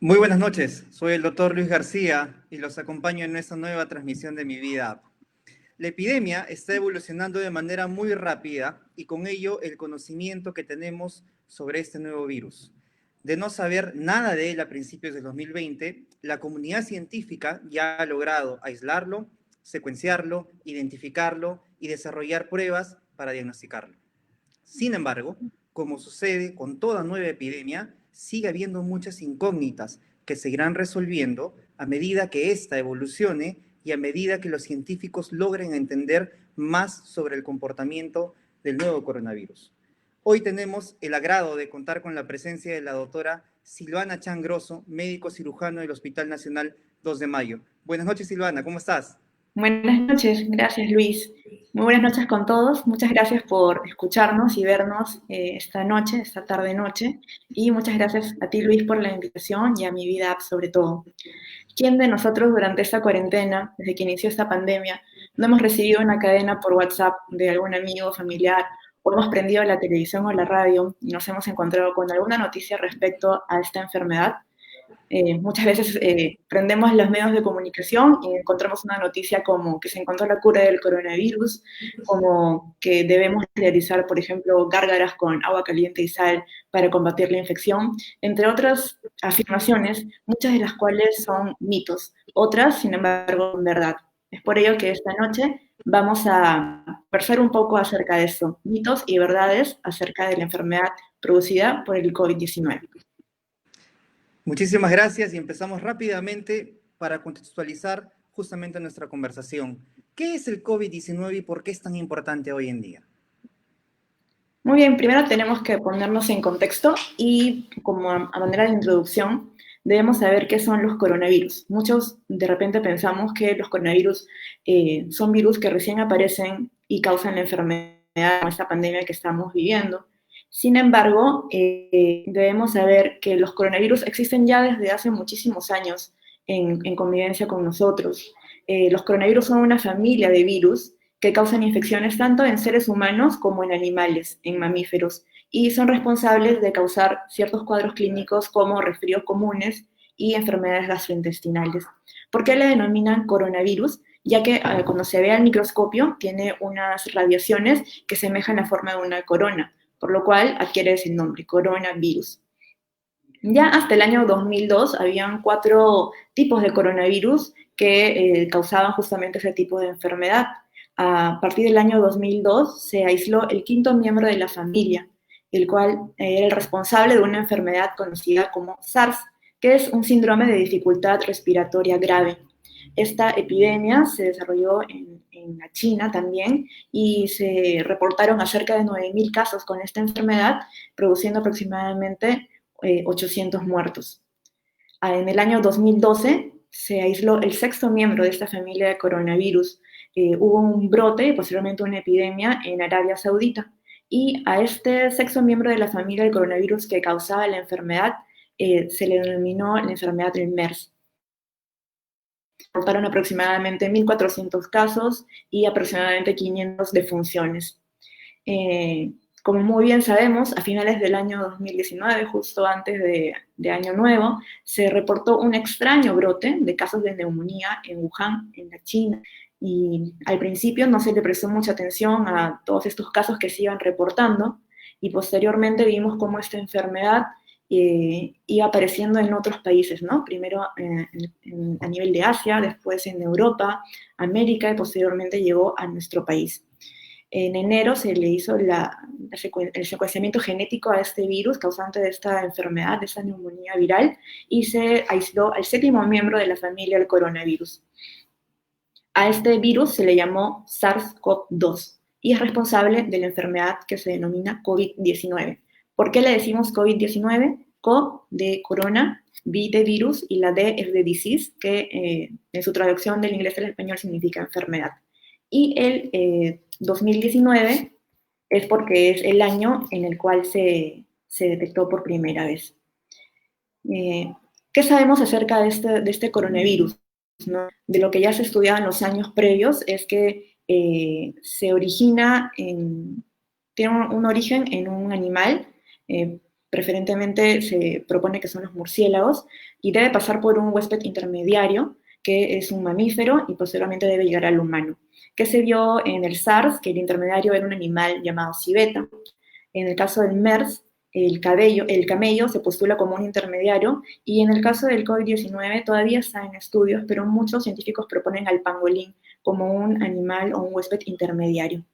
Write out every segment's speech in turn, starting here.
Muy buenas noches, soy el doctor Luis García y los acompaño en esta nueva transmisión de Mi Vida App. La epidemia está evolucionando de manera muy rápida y con ello el conocimiento que tenemos sobre este nuevo virus. De no saber nada de él a principios del 2020, la comunidad científica ya ha logrado aislarlo, secuenciarlo, identificarlo y desarrollar pruebas para diagnosticarlo. Sin embargo, como sucede con toda nueva epidemia, sigue habiendo muchas incógnitas que se irán resolviendo a medida que ésta evolucione y a medida que los científicos logren entender más sobre el comportamiento del nuevo coronavirus. Hoy tenemos el agrado de contar con la presencia de la doctora Silvana Chan Grosso, médico cirujano del Hospital Nacional 2 de Mayo. Buenas noches, Silvana, ¿cómo estás? Buenas noches, gracias Luis. Muy buenas noches con todos. Muchas gracias por escucharnos y vernos esta noche, esta tarde-noche. Y muchas gracias a ti Luis por la invitación y a Mi Vida App sobre todo. ¿Quién de nosotros durante esta cuarentena, desde que inició esta pandemia, no hemos recibido una cadena por WhatsApp de algún amigo, familiar, o hemos prendido la televisión o la radio y nos hemos encontrado con alguna noticia respecto a esta enfermedad? Muchas veces prendemos los medios de comunicación y encontramos una noticia como que se encontró la cura del coronavirus, como que debemos realizar, por ejemplo, gárgaras con agua caliente y sal para combatir la infección, entre otras afirmaciones, muchas de las cuales son mitos, otras, sin embargo, son verdad. Es por ello que esta noche vamos a conversar un poco acerca de eso, mitos y verdades acerca de la enfermedad producida por el COVID-19. Muchísimas gracias y empezamos rápidamente para contextualizar justamente nuestra conversación. ¿Qué es el COVID-19 y por qué es tan importante hoy en día? Muy bien, primero tenemos que ponernos en contexto y como a manera de introducción debemos saber qué son los coronavirus. Muchos de repente pensamos que los coronavirus son virus que recién aparecen y causan la enfermedad o esta pandemia que estamos viviendo. Sin embargo, debemos saber que los coronavirus existen ya desde hace muchísimos años en convivencia con nosotros. Los coronavirus son una familia de virus que causan infecciones tanto en seres humanos como en animales, en mamíferos, y son responsables de causar ciertos cuadros clínicos como resfríos comunes y enfermedades gastrointestinales. ¿Por qué le denominan coronavirus? Ya que cuando se ve al microscopio tiene unas radiaciones que semejan la forma de una corona, por lo cual adquiere ese nombre, coronavirus. Ya hasta el año 2002 habían 4 tipos de coronavirus que causaban justamente ese tipo de enfermedad. A partir del año 2002 se aisló el quinto miembro de la familia, el cual era el responsable de una enfermedad conocida como SARS, que es un síndrome de dificultad respiratoria grave. Esta epidemia se desarrolló en la China también y se reportaron acerca de 9.000 casos con esta enfermedad, produciendo aproximadamente 800 muertos. En el año 2012 se aisló el sexto miembro de esta familia de coronavirus. Hubo un brote y posteriormente una epidemia en Arabia Saudita. Y a este sexto miembro de la familia del coronavirus que causaba la enfermedad se le denominó la enfermedad del MERS. Reportaron aproximadamente 1.400 casos y aproximadamente 500 defunciones. Como muy bien sabemos, a finales del año 2019, justo antes de Año Nuevo, se reportó un extraño brote de casos de neumonía en Wuhan, en la China, y al principio no se le prestó mucha atención a todos estos casos que se iban reportando, y posteriormente vimos cómo esta enfermedad iba apareciendo en otros países, ¿no? Primero a nivel de Asia, después en Europa, América, y posteriormente llegó a nuestro país. En enero se le hizo el secuenciamiento genético a este virus causante de esta enfermedad, de esta neumonía viral, y se aisló al séptimo miembro de la familia del coronavirus. A este virus se le llamó SARS-CoV-2 y es responsable de la enfermedad que se denomina COVID-19. ¿Por qué le decimos COVID-19? CO de corona, V de virus y la D es de disease, que en su traducción del inglés al español significa enfermedad. Y el 2019 es porque es el año en el cual se detectó por primera vez. ¿Qué sabemos acerca de este coronavirus? ¿No? De lo que ya se estudiaba en los años previos es que se origina tiene un origen en un animal, preferentemente se propone que son los murciélagos, y debe pasar por un huésped intermediario, que es un mamífero, y posteriormente debe llegar al humano. ¿Qué se vio en el SARS? Que el intermediario era un animal llamado civeta. En el caso del MERS, el camello se postula como un intermediario, y en el caso del COVID-19 todavía está en estudios, pero muchos científicos proponen al pangolín como un animal o un huésped intermediario.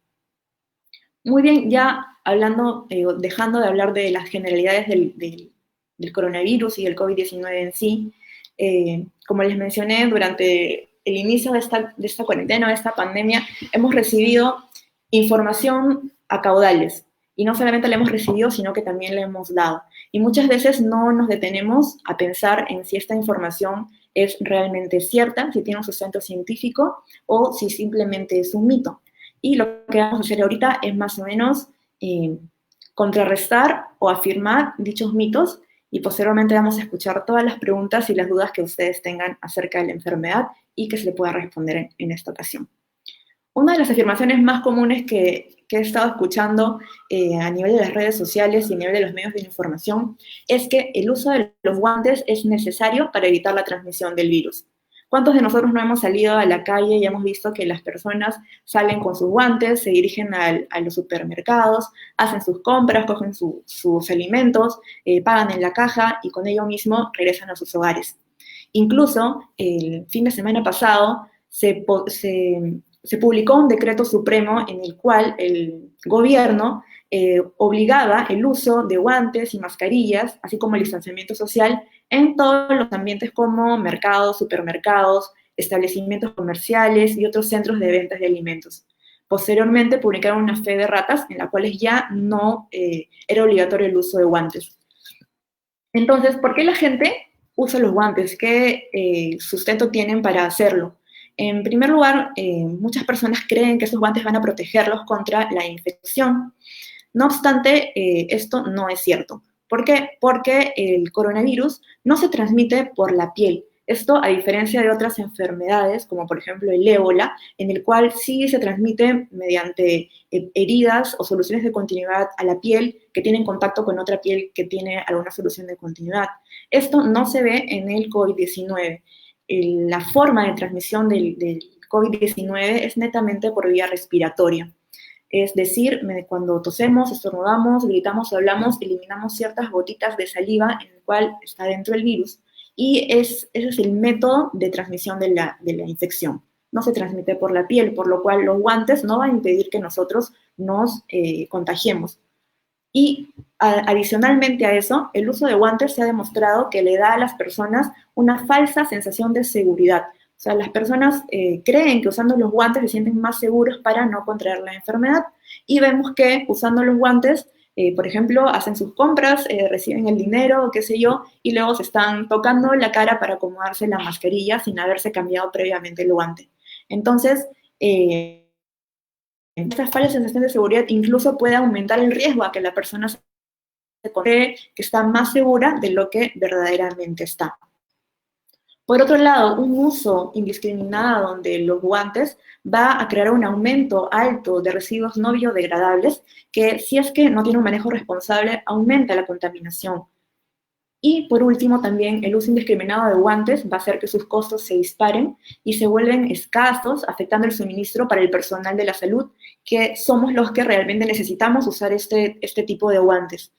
Muy bien, ya hablando, dejando de hablar de las generalidades del coronavirus y del COVID-19 en sí, como les mencioné, durante el inicio de esta cuarentena, de esta pandemia, hemos recibido información a caudales. Y no solamente la hemos recibido, sino que también la hemos dado. Y muchas veces no nos detenemos a pensar en si esta información es realmente cierta, si tiene un sustento científico o si simplemente es un mito. Y lo que vamos a hacer ahorita es más o menos contrarrestar o afirmar dichos mitos, y posteriormente vamos a escuchar todas las preguntas y las dudas que ustedes tengan acerca de la enfermedad y que se le pueda responder en esta ocasión. Una de las afirmaciones más comunes que he estado escuchando a nivel de las redes sociales y a nivel de los medios de información es que el uso de los guantes es necesario para evitar la transmisión del virus. ¿Cuántos de nosotros no hemos salido a la calle y hemos visto que las personas salen con sus guantes, se dirigen a los supermercados, hacen sus compras, cogen sus alimentos, pagan en la caja y con ello mismo regresan a sus hogares? Incluso el fin de semana pasado se publicó un decreto supremo en el cual el gobierno obligaba el uso de guantes y mascarillas, así como el distanciamiento social, en todos los ambientes como mercados, supermercados, establecimientos comerciales y otros centros de ventas de alimentos. Posteriormente publicaron una fe de ratas en la cual ya no era obligatorio el uso de guantes. Entonces, ¿por qué la gente usa los guantes? ¿Qué sustento tienen para hacerlo? En primer lugar, muchas personas creen que esos guantes van a protegerlos contra la infección. No obstante, esto no es cierto. ¿Por qué? Porque el coronavirus no se transmite por la piel. Esto a diferencia de otras enfermedades, como por ejemplo el ébola, en el cual sí se transmite mediante heridas o soluciones de continuidad a la piel que tienen contacto con otra piel que tiene alguna solución de continuidad. Esto no se ve en el COVID-19. La forma de transmisión del COVID-19 es netamente por vía respiratoria. Es decir, cuando tosemos, estornudamos, gritamos o hablamos, eliminamos ciertas gotitas de saliva en el cual está dentro el virus, y ese es el método de transmisión de la infección. No se transmite por la piel, por lo cual los guantes no van a impedir que nosotros nos contagiemos. Y adicionalmente a eso, el uso de guantes se ha demostrado que le da a las personas una falsa sensación de seguridad. O sea, las personas creen que usando los guantes se sienten más seguros para no contraer la enfermedad, y vemos que usando los guantes, por ejemplo, hacen sus compras, reciben el dinero, qué sé yo, y luego se están tocando la cara para acomodarse la mascarilla sin haberse cambiado previamente el guante. Entonces, esta falsa sensación de seguridad incluso puede aumentar el riesgo a que la persona se cree que está más segura de lo que verdaderamente está. Por otro lado, un uso indiscriminado de los guantes va a crear un aumento alto de residuos no biodegradables que, si es que no tiene un manejo responsable, aumenta la contaminación. Y por último, también el uso indiscriminado de guantes va a hacer que sus costos se disparen y se vuelven escasos, afectando el suministro para el personal de la salud, que somos los que realmente necesitamos usar este tipo de guantes.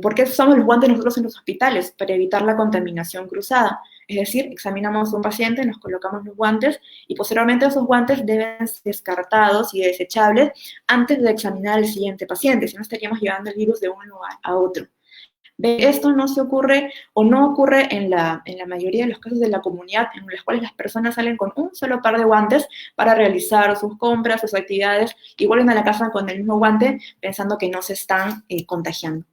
¿Por qué usamos los guantes nosotros en los hospitales? Para evitar la contaminación cruzada. Es decir, examinamos a un paciente, nos colocamos los guantes y posteriormente esos guantes deben ser descartados y desechables antes de examinar al siguiente paciente, si no estaríamos llevando el virus de un lugar a otro. Esto no se ocurre o no ocurre en la mayoría de los casos de la comunidad, en los cuales las personas salen con un solo par de guantes para realizar sus compras, sus actividades, y vuelven a la casa con el mismo guante pensando que no se están contagiando.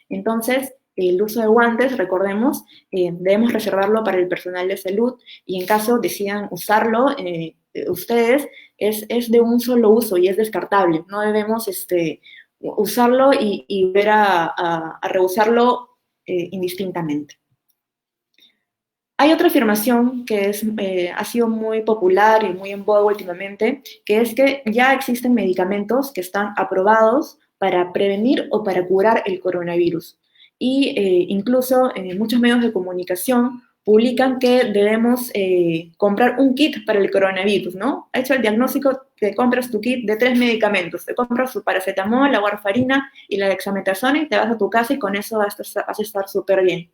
Entonces, el uso de guantes, recordemos, debemos reservarlo para el personal de salud, y en caso decidan usarlo ustedes, es de un solo uso y es descartable. No debemos usarlo y ver a reusarlo indistintamente. Hay otra afirmación que ha sido muy popular y muy en boga últimamente, que es que ya existen medicamentos que están aprobados para prevenir o para curar el coronavirus. y incluso muchos medios de comunicación publican que debemos comprar un kit para el coronavirus, ¿no? Hecho el diagnóstico, te compras tu kit de 3 medicamentos, te compras su paracetamol, la warfarina y la dexametasona y te vas a tu casa y con eso vas a estar súper bien.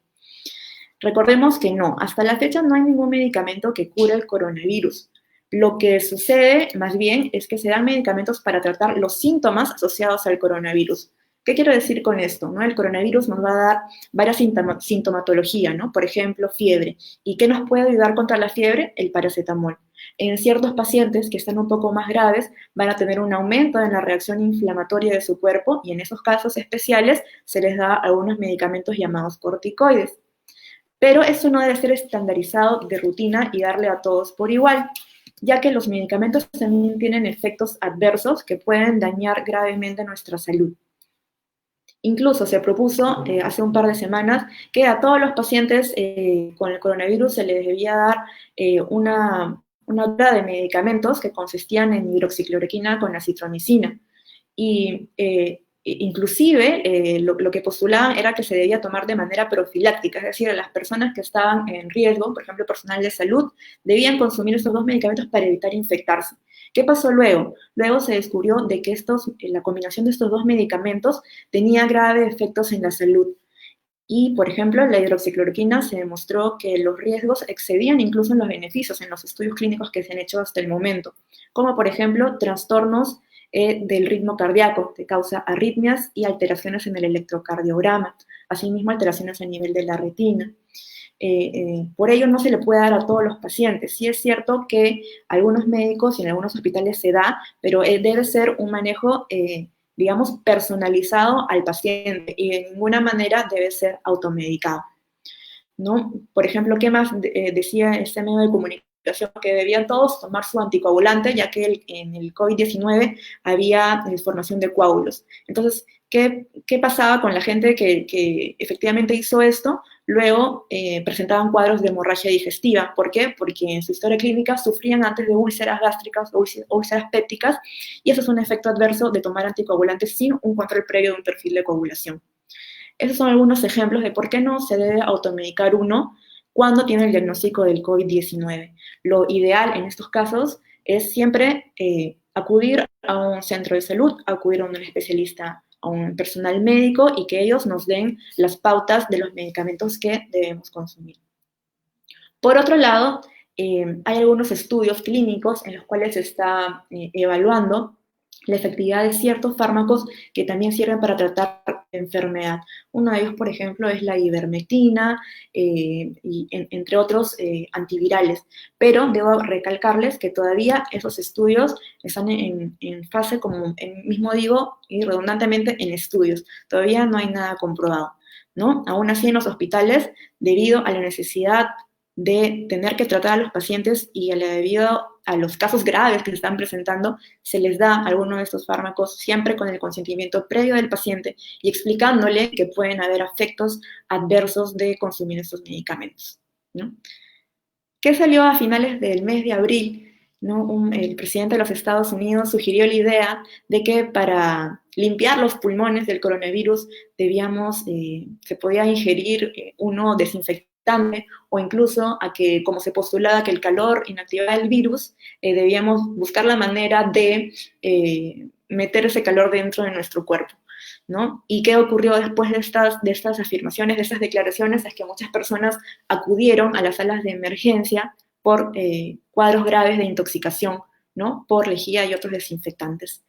Recordemos que no, hasta la fecha no hay ningún medicamento que cure el coronavirus. Lo que sucede, más bien, es que se dan medicamentos para tratar los síntomas asociados al coronavirus. ¿Qué quiero decir con esto? ¿No? El coronavirus nos va a dar varias sintomatología, ¿no? Por ejemplo, fiebre. ¿Y qué nos puede ayudar contra la fiebre? El paracetamol. En ciertos pacientes que están un poco más graves van a tener un aumento en la reacción inflamatoria de su cuerpo y en esos casos especiales se les da algunos medicamentos llamados corticoides. Pero eso no debe ser estandarizado de rutina y darle a todos por igual, ya que los medicamentos también tienen efectos adversos que pueden dañar gravemente nuestra salud. Incluso se propuso hace un par de semanas que a todos los pacientes con el coronavirus se les debía dar una hora de medicamentos que consistían en hidroxicloroquina con acitromicina. Y inclusive lo que postulaban era que se debía tomar de manera profiláctica, es decir, a las personas que estaban en riesgo, por ejemplo, personal de salud, debían consumir estos 2 medicamentos para evitar infectarse. ¿Qué pasó luego? Luego se descubrió de que la combinación de estos 2 medicamentos tenía graves efectos en la salud. Y, por ejemplo, la hidroxicloroquina se demostró que los riesgos excedían incluso los beneficios en los estudios clínicos que se han hecho hasta el momento, como por ejemplo trastornos del ritmo cardíaco, que causa arritmias y alteraciones en el electrocardiograma, asimismo alteraciones a nivel de la retina. Por ello no se le puede dar a todos los pacientes. Sí es cierto que algunos médicos y en algunos hospitales se da, pero debe ser un manejo, digamos, personalizado al paciente y de ninguna manera debe ser automedicado, ¿no? Por ejemplo, ¿qué más decía este medio de comunicación? Que debían todos tomar su anticoagulante, ya que en el COVID-19 había formación de coágulos. Entonces, ¿qué pasaba con la gente que efectivamente hizo esto? Luego presentaban cuadros de hemorragia digestiva. ¿Por qué? Porque en su historia clínica sufrían antes de úlceras gástricas o úlceras pépticas, y eso es un efecto adverso de tomar anticoagulantes sin un control previo de un perfil de coagulación. Esos son algunos ejemplos de por qué no se debe automedicar uno cuando tiene el diagnóstico del COVID-19. Lo ideal en estos casos es siempre acudir a un centro de salud, acudir a un especialista, a un personal médico y que ellos nos den las pautas de los medicamentos que debemos consumir. Por otro lado, hay algunos estudios clínicos en los cuales se está evaluando la efectividad de ciertos fármacos que también sirven para tratar enfermedad. Uno de ellos, por ejemplo, es la ivermectina, y entre otros antivirales. Pero debo recalcarles que todavía esos estudios están en fase, como mismo digo, y redundantemente en estudios. Todavía no hay nada comprobado, ¿no? Aún así, en los hospitales, debido a la necesidad de tener que tratar a los pacientes y debido a los casos graves que se están presentando, se les da alguno de estos fármacos siempre con el consentimiento previo del paciente y explicándole que pueden haber efectos adversos de consumir estos medicamentos, ¿no? ¿Qué salió a finales del mes de abril? ¿No? El presidente de los Estados Unidos sugirió la idea de que para limpiar los pulmones del coronavirus se podía ingerir uno desinfectante o incluso a que, como se postulaba que el calor inactivaba el virus, debíamos buscar la manera de meter ese calor dentro de nuestro cuerpo, ¿no? ¿Y qué ocurrió después de estas afirmaciones, de estas declaraciones? Es que muchas personas acudieron a las salas de emergencia por cuadros graves de intoxicación, ¿no? Por lejía y otros desinfectantes.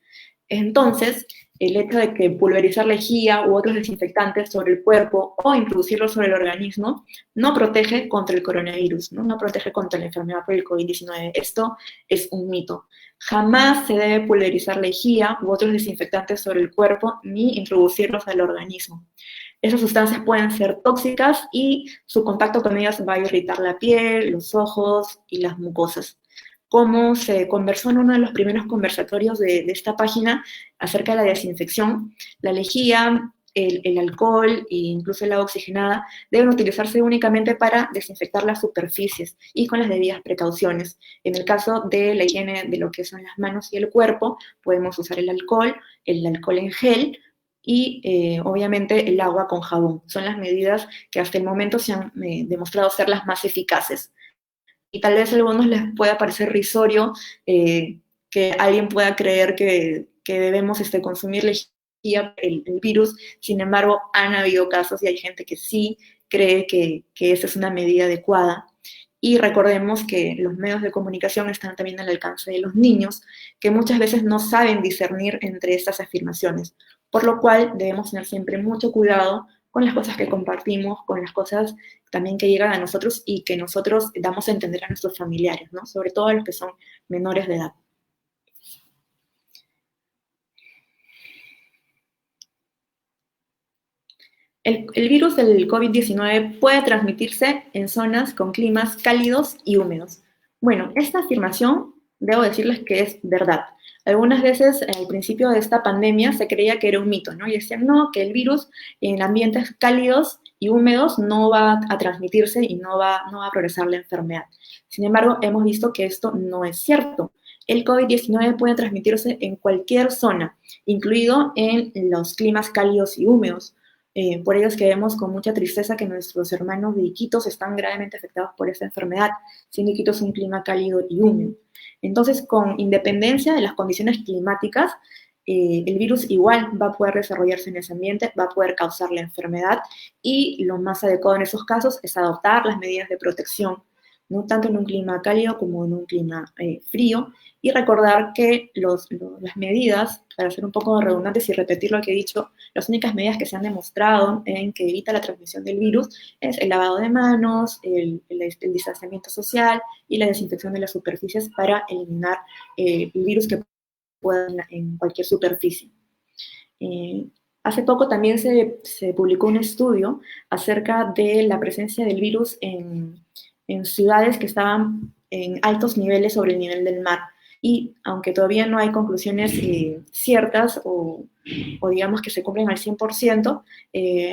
Entonces, el hecho de que pulverizar lejía u otros desinfectantes sobre el cuerpo o introducirlos sobre el organismo no protege contra el coronavirus, ¿no? No protege contra la enfermedad por el COVID-19. Esto es un mito. Jamás se debe pulverizar lejía u otros desinfectantes sobre el cuerpo ni introducirlos al organismo. Esas sustancias pueden ser tóxicas y su contacto con ellas va a irritar la piel, los ojos y las mucosas. Como se conversó en uno de los primeros conversatorios de esta página acerca de la desinfección, la lejía, el alcohol e incluso el agua oxigenada deben utilizarse únicamente para desinfectar las superficies y con las debidas precauciones. En el caso de la higiene de lo que son las manos y el cuerpo, podemos usar el alcohol en gel, y obviamente el agua con jabón. Son las medidas que hasta el momento se han demostrado ser las más eficaces. Y tal vez a algunos les pueda parecer risorio que alguien pueda creer que debemos consumir lejía, el virus. Sin embargo, han habido casos y hay gente que sí cree que esa es una medida adecuada. Y recordemos que los medios de comunicación están también al alcance de los niños, que muchas veces no saben discernir entre estas afirmaciones, por lo cual debemos tener siempre mucho cuidado con las cosas que compartimos, con las cosas también que llegan a nosotros y que nosotros damos a entender a nuestros familiares, ¿no? Sobre todo a los que son menores de edad. El virus del COVID-19 puede transmitirse en zonas con climas cálidos y húmedos. Bueno, esta afirmación debo decirles que es verdad. Algunas veces al principio de esta pandemia se creía que era un mito, ¿no? Y decían, no, que el virus en ambientes cálidos y húmedos no va a transmitirse y no va a progresar la enfermedad. Sin embargo, hemos visto que esto no es cierto. El COVID-19 puede transmitirse en cualquier zona, incluido en los climas cálidos y húmedos. Por ello es que vemos con mucha tristeza que nuestros hermanos de Iquitos están gravemente afectados por esta enfermedad, siendo Iquitos un clima cálido y húmedo. Entonces, con independencia de las condiciones climáticas, el virus igual va a poder desarrollarse en ese ambiente, va a poder causar la enfermedad, y lo más adecuado en esos casos es adoptar las medidas de protección, ¿no? Tanto en un clima cálido como en un clima frío, y recordar que las medidas, para ser un poco redundantes y repetir lo que he dicho, las únicas medidas que se han demostrado en que evita la transmisión del virus es el lavado de manos, el distanciamiento social y la desinfección de las superficies para eliminar el virus que pueda en cualquier superficie. Hace poco también se publicó un estudio acerca de la presencia del virus en ciudades que estaban en altos niveles sobre el nivel del mar. Y aunque todavía no hay conclusiones ciertas o digamos que se cumplen al 100%,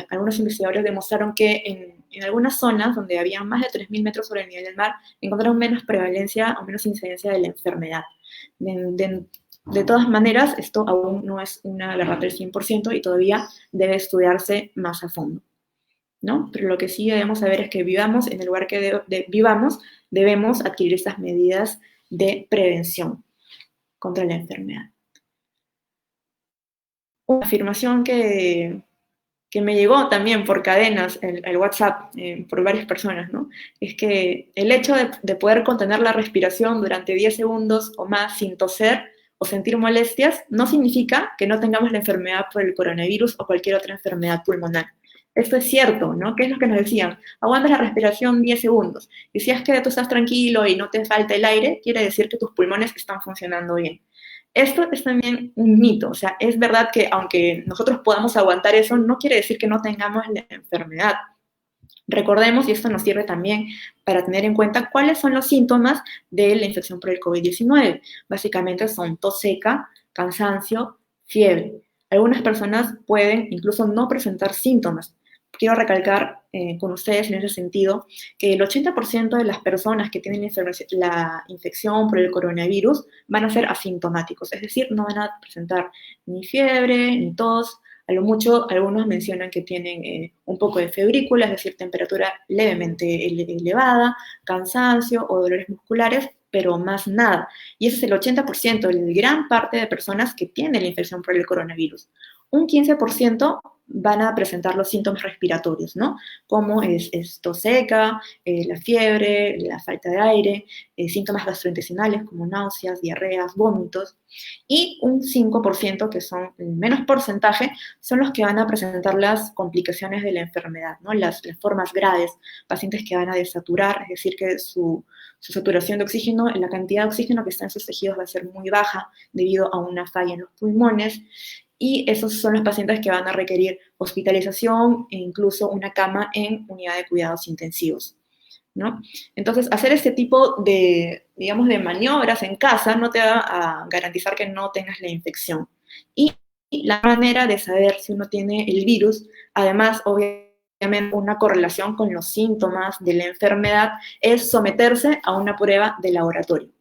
algunos investigadores demostraron que en algunas zonas donde había más de 3.000 metros sobre el nivel del mar, encontraron menos prevalencia o menos incidencia de la enfermedad. De todas maneras, esto aún no es una verdad del 100% y todavía debe estudiarse más a fondo, ¿no? Pero lo que sí debemos saber es que vivamos en el lugar que vivamos, debemos adquirir estas medidas de prevención contra la enfermedad. Una afirmación que me llegó también por cadenas, el WhatsApp, por varias personas, ¿no? Es que el hecho de poder contener la respiración durante 10 segundos o más sin toser o sentir molestias no significa que no tengamos la enfermedad por el coronavirus o cualquier otra enfermedad pulmonar. Esto es cierto, ¿no? ¿Qué es lo que nos decían? Aguantas la respiración 10 segundos. Y si es que tú estás tranquilo y no te falta el aire, quiere decir que tus pulmones están funcionando bien. Esto es también un mito, o sea, es verdad que aunque nosotros podamos aguantar eso, no quiere decir que no tengamos la enfermedad. Recordemos, y esto nos sirve también para tener en cuenta cuáles son los síntomas de la infección por el COVID-19. Básicamente son tos seca, cansancio, fiebre. Algunas personas pueden incluso no presentar síntomas. Quiero recalcar con ustedes en ese sentido que el 80% de las personas que tienen la infección por el coronavirus van a ser asintomáticos, es decir, no van a presentar ni fiebre, ni tos. A lo mucho, algunos mencionan que tienen un poco de febrícula, es decir, temperatura levemente elevada, cansancio o dolores musculares, pero más nada. Y ese es el 80%, la gran parte de personas que tienen la infección por el coronavirus. Un 15% van a presentar los síntomas respiratorios, ¿no? Como es tos seca, la fiebre, la falta de aire, síntomas gastrointestinales como náuseas, diarreas, vómitos. Y un 5%, que son el menos porcentaje, son los que van a presentar las complicaciones de la enfermedad, ¿no? Las formas graves, pacientes que van a desaturar, es decir, que su saturación de oxígeno, la cantidad de oxígeno que está en sus tejidos va a ser muy baja debido a una falla en los pulmones. Y esos son los pacientes que van a requerir hospitalización e incluso una cama en unidad de cuidados intensivos, ¿no? Entonces, hacer este tipo de, digamos, de maniobras en casa no te va a garantizar que no tengas la infección. Y la manera de saber si uno tiene el virus, además, obviamente, una correlación con los síntomas de la enfermedad, es someterse a una prueba de laboratorio.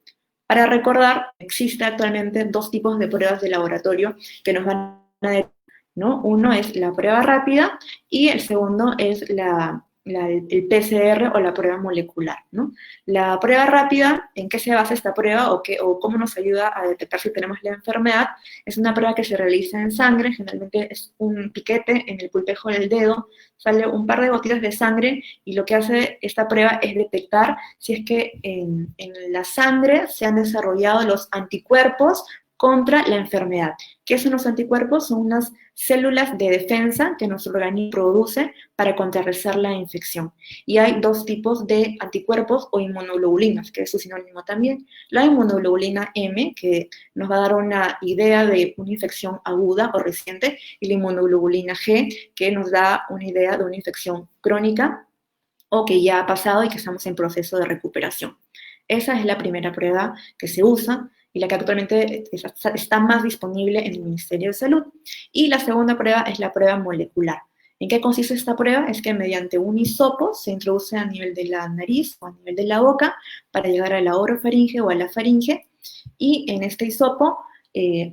Para recordar, existen actualmente dos tipos de pruebas de laboratorio que nos van a decir, ¿no? Uno es la prueba rápida y el segundo es el PCR o la prueba molecular, ¿no? La prueba rápida, ¿en qué se basa esta prueba o cómo nos ayuda a detectar si tenemos la enfermedad? Es una prueba que se realiza en sangre, generalmente es un piquete en el pulpejo del dedo, sale un par de gotitas de sangre y lo que hace esta prueba es detectar si es que en la sangre se han desarrollado los anticuerpos contra la enfermedad. ¿Qué son los anticuerpos? Son unas células de defensa que nuestro organismo produce para contrarrestar la infección. Y hay dos tipos de anticuerpos o inmunoglobulinas, que es su sinónimo también. La inmunoglobulina M, que nos va a dar una idea de una infección aguda o reciente, y la inmunoglobulina G, que nos da una idea de una infección crónica o que ya ha pasado y que estamos en proceso de recuperación. Esa es la primera prueba que se usa y la que actualmente está más disponible en el Ministerio de Salud. Y la segunda prueba es la prueba molecular. ¿En qué consiste esta prueba? Es que mediante un hisopo se introduce a nivel de la nariz o a nivel de la boca para llegar a la orofaringe o a la faringe, y en este hisopo,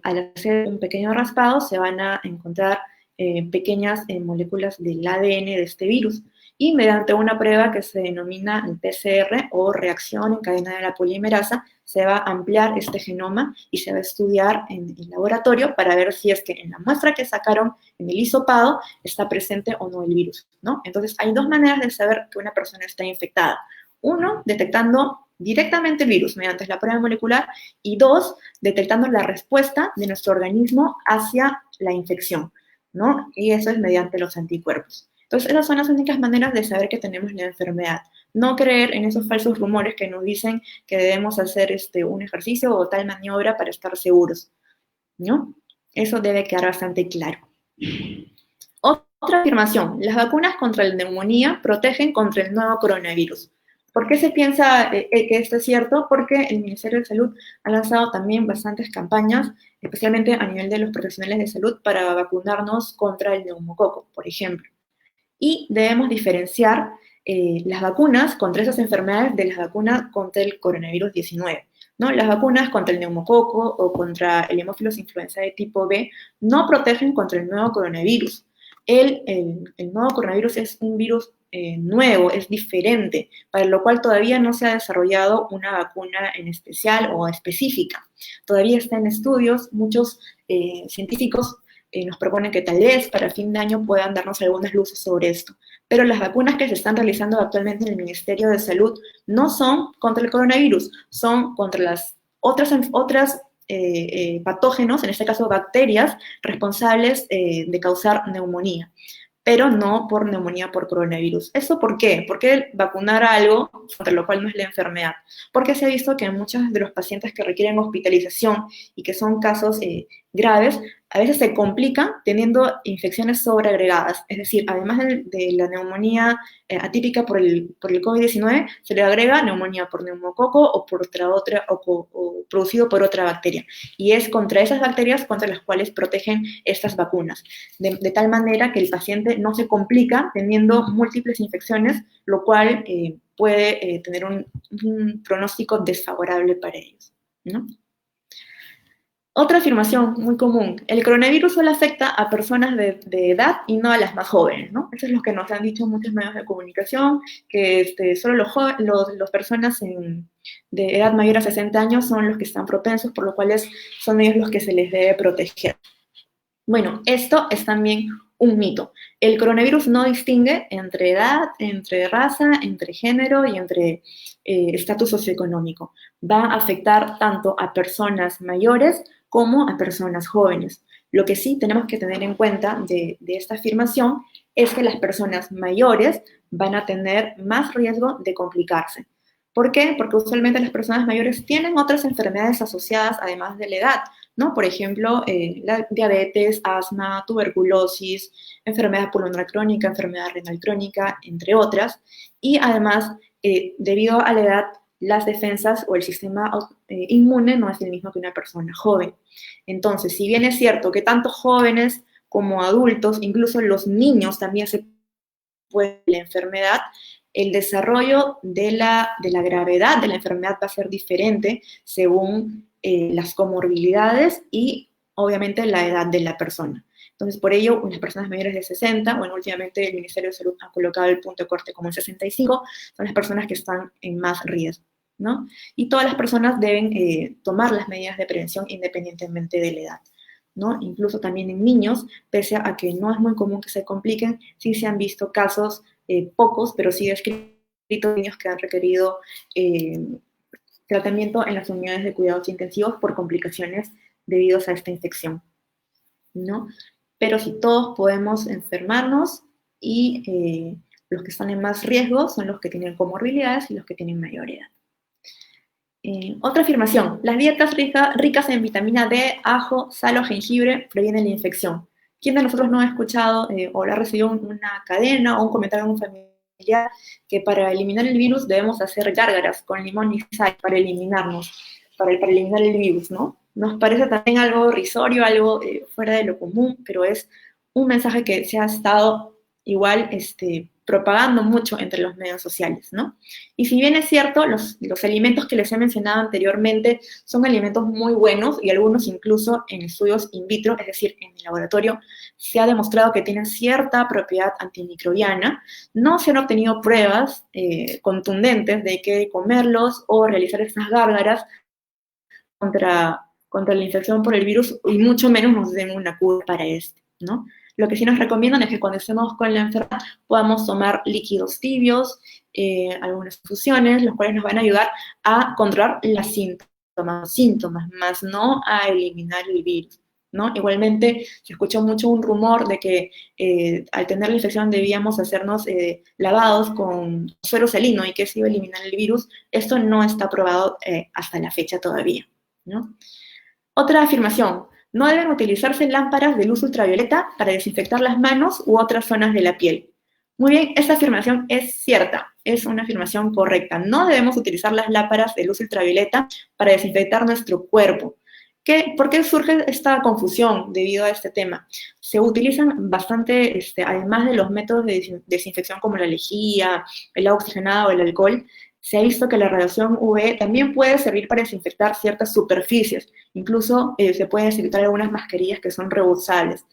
al hacer un pequeño raspado, se van a encontrar pequeñas moléculas del ADN de este virus, y mediante una prueba que se denomina el PCR o reacción en cadena de la polimerasa, se va a ampliar este genoma y se va a estudiar en el laboratorio para ver si es que en la muestra que sacaron en el hisopado está presente o no el virus, ¿no? Entonces, hay dos maneras de saber que una persona está infectada. Uno, detectando directamente el virus mediante la prueba molecular, y dos, detectando la respuesta de nuestro organismo hacia la infección, ¿no? Y eso es mediante los anticuerpos. Entonces, esas son las únicas maneras de saber que tenemos la enfermedad. No creer en esos falsos rumores que nos dicen que debemos hacer un ejercicio o tal maniobra para estar seguros, ¿no? Eso debe quedar bastante claro. Otra afirmación: las vacunas contra la neumonía protegen contra el nuevo coronavirus. ¿Por qué se piensa que esto es cierto? Porque el Ministerio de Salud ha lanzado también bastantes campañas, especialmente a nivel de los profesionales de salud, para vacunarnos contra el neumococo, por ejemplo. Y debemos diferenciar las vacunas contra esas enfermedades de las vacunas contra el coronavirus 19. ¿No? Las vacunas contra el neumococo o contra el Haemophilus influenzae tipo B no protegen contra el nuevo coronavirus. El nuevo coronavirus es un virus nuevo, es diferente, para lo cual todavía no se ha desarrollado una vacuna en especial o específica. Todavía está en estudios, muchos científicos nos proponen que tal vez para fin de año puedan darnos algunas luces sobre esto. Pero las vacunas que se están realizando actualmente en el Ministerio de Salud no son contra el coronavirus, son contra las otras patógenos, en este caso bacterias, responsables de causar neumonía, pero no por neumonía por coronavirus. ¿Eso por qué? ¿Por qué vacunar a algo contra lo cual no es la enfermedad? Porque se ha visto que en muchos de los pacientes que requieren hospitalización y que son casos graves, a veces se complican teniendo infecciones sobreagregadas. Es decir, además de la neumonía atípica por el COVID-19, se le agrega neumonía por neumococo o por o producido por otra bacteria. Y es contra esas bacterias contra las cuales protegen estas vacunas. De tal manera que el paciente no se complica teniendo múltiples infecciones, lo cual puede tener un pronóstico desfavorable para ellos, ¿no? Otra afirmación muy común: el coronavirus solo afecta a personas de edad y no a las más jóvenes, ¿no? Eso es lo que nos han dicho muchos medios de comunicación, que solo las personas de edad mayor a 60 años son los que están propensos, por lo cual son ellos los que se les debe proteger. Bueno, esto es también un mito. El coronavirus no distingue entre edad, entre raza, entre género y entre estatus socioeconómico. Va a afectar tanto a personas mayores como a personas jóvenes. Lo que sí tenemos que tener en cuenta de esta afirmación es que las personas mayores van a tener más riesgo de complicarse. ¿Por qué? Porque usualmente las personas mayores tienen otras enfermedades asociadas además de la edad, ¿no? Por ejemplo, la diabetes, asma, tuberculosis, enfermedad pulmonar crónica, enfermedad renal crónica, entre otras. Y además, debido a la edad, las defensas o el sistema inmune no es el mismo que una persona joven. Entonces, si bien es cierto que tanto jóvenes como adultos, incluso los niños también se pueden la enfermedad, el desarrollo de la gravedad de la enfermedad va a ser diferente según las comorbilidades y obviamente la edad de la persona. Entonces, por ello, las personas mayores de 60, bueno, últimamente el Ministerio de Salud ha colocado el punto de corte como en 65, son las personas que están en más riesgo, ¿no? Y todas las personas deben tomar las medidas de prevención independientemente de la edad, ¿no? Incluso también en niños, pese a que no es muy común que se compliquen, sí se han visto casos, pocos, pero sí descritos, niños que han requerido tratamiento en las unidades de cuidados intensivos por complicaciones debidas a esta infección, ¿no? Pero si todos podemos enfermarnos y los que están en más riesgo son los que tienen comorbilidades y los que tienen mayor edad. Otra afirmación, las dietas ricas en vitamina D, ajo, sal o jengibre previenen la infección. ¿Quién de nosotros no ha escuchado o le ha recibido una cadena o un comentario de un familiar que para eliminar el virus debemos hacer gárgaras con limón y sal para eliminarnos, para eliminar el virus, ¿no? Nos parece también algo risorio, algo fuera de lo común, pero es un mensaje que se ha estado igual propagando mucho entre los medios sociales, ¿no? Y si bien es cierto, los alimentos que les he mencionado anteriormente son alimentos muy buenos y algunos incluso en estudios in vitro, es decir, en el laboratorio, se ha demostrado que tienen cierta propiedad antimicrobiana, no se han obtenido pruebas contundentes de que comerlos o realizar estas gárgaras contra la infección por el virus y mucho menos nos den una cura para esto, ¿no? Lo que sí nos recomiendan es que cuando estemos con la enfermedad podamos tomar líquidos tibios, algunas infusiones, los cuales nos van a ayudar a controlar los síntomas, más no a eliminar el virus, ¿no? Igualmente se escuchó mucho un rumor de que al tener la infección debíamos hacernos lavados con suero salino y que se iba a eliminar el virus. Esto no está probado hasta la fecha todavía, ¿no? Otra afirmación, no deben utilizarse lámparas de luz ultravioleta para desinfectar las manos u otras zonas de la piel. Muy bien, esta afirmación es cierta, es una afirmación correcta. No debemos utilizar las lámparas de luz ultravioleta para desinfectar nuestro cuerpo. ¿Por qué surge esta confusión debido a este tema? Se utilizan bastante, además de los métodos de desinfección como la lejía, el agua oxigenada o el alcohol, se ha visto que la radiación UV también puede servir para desinfectar ciertas superficies. Incluso se pueden desinfectar algunas mascarillas que son reusables.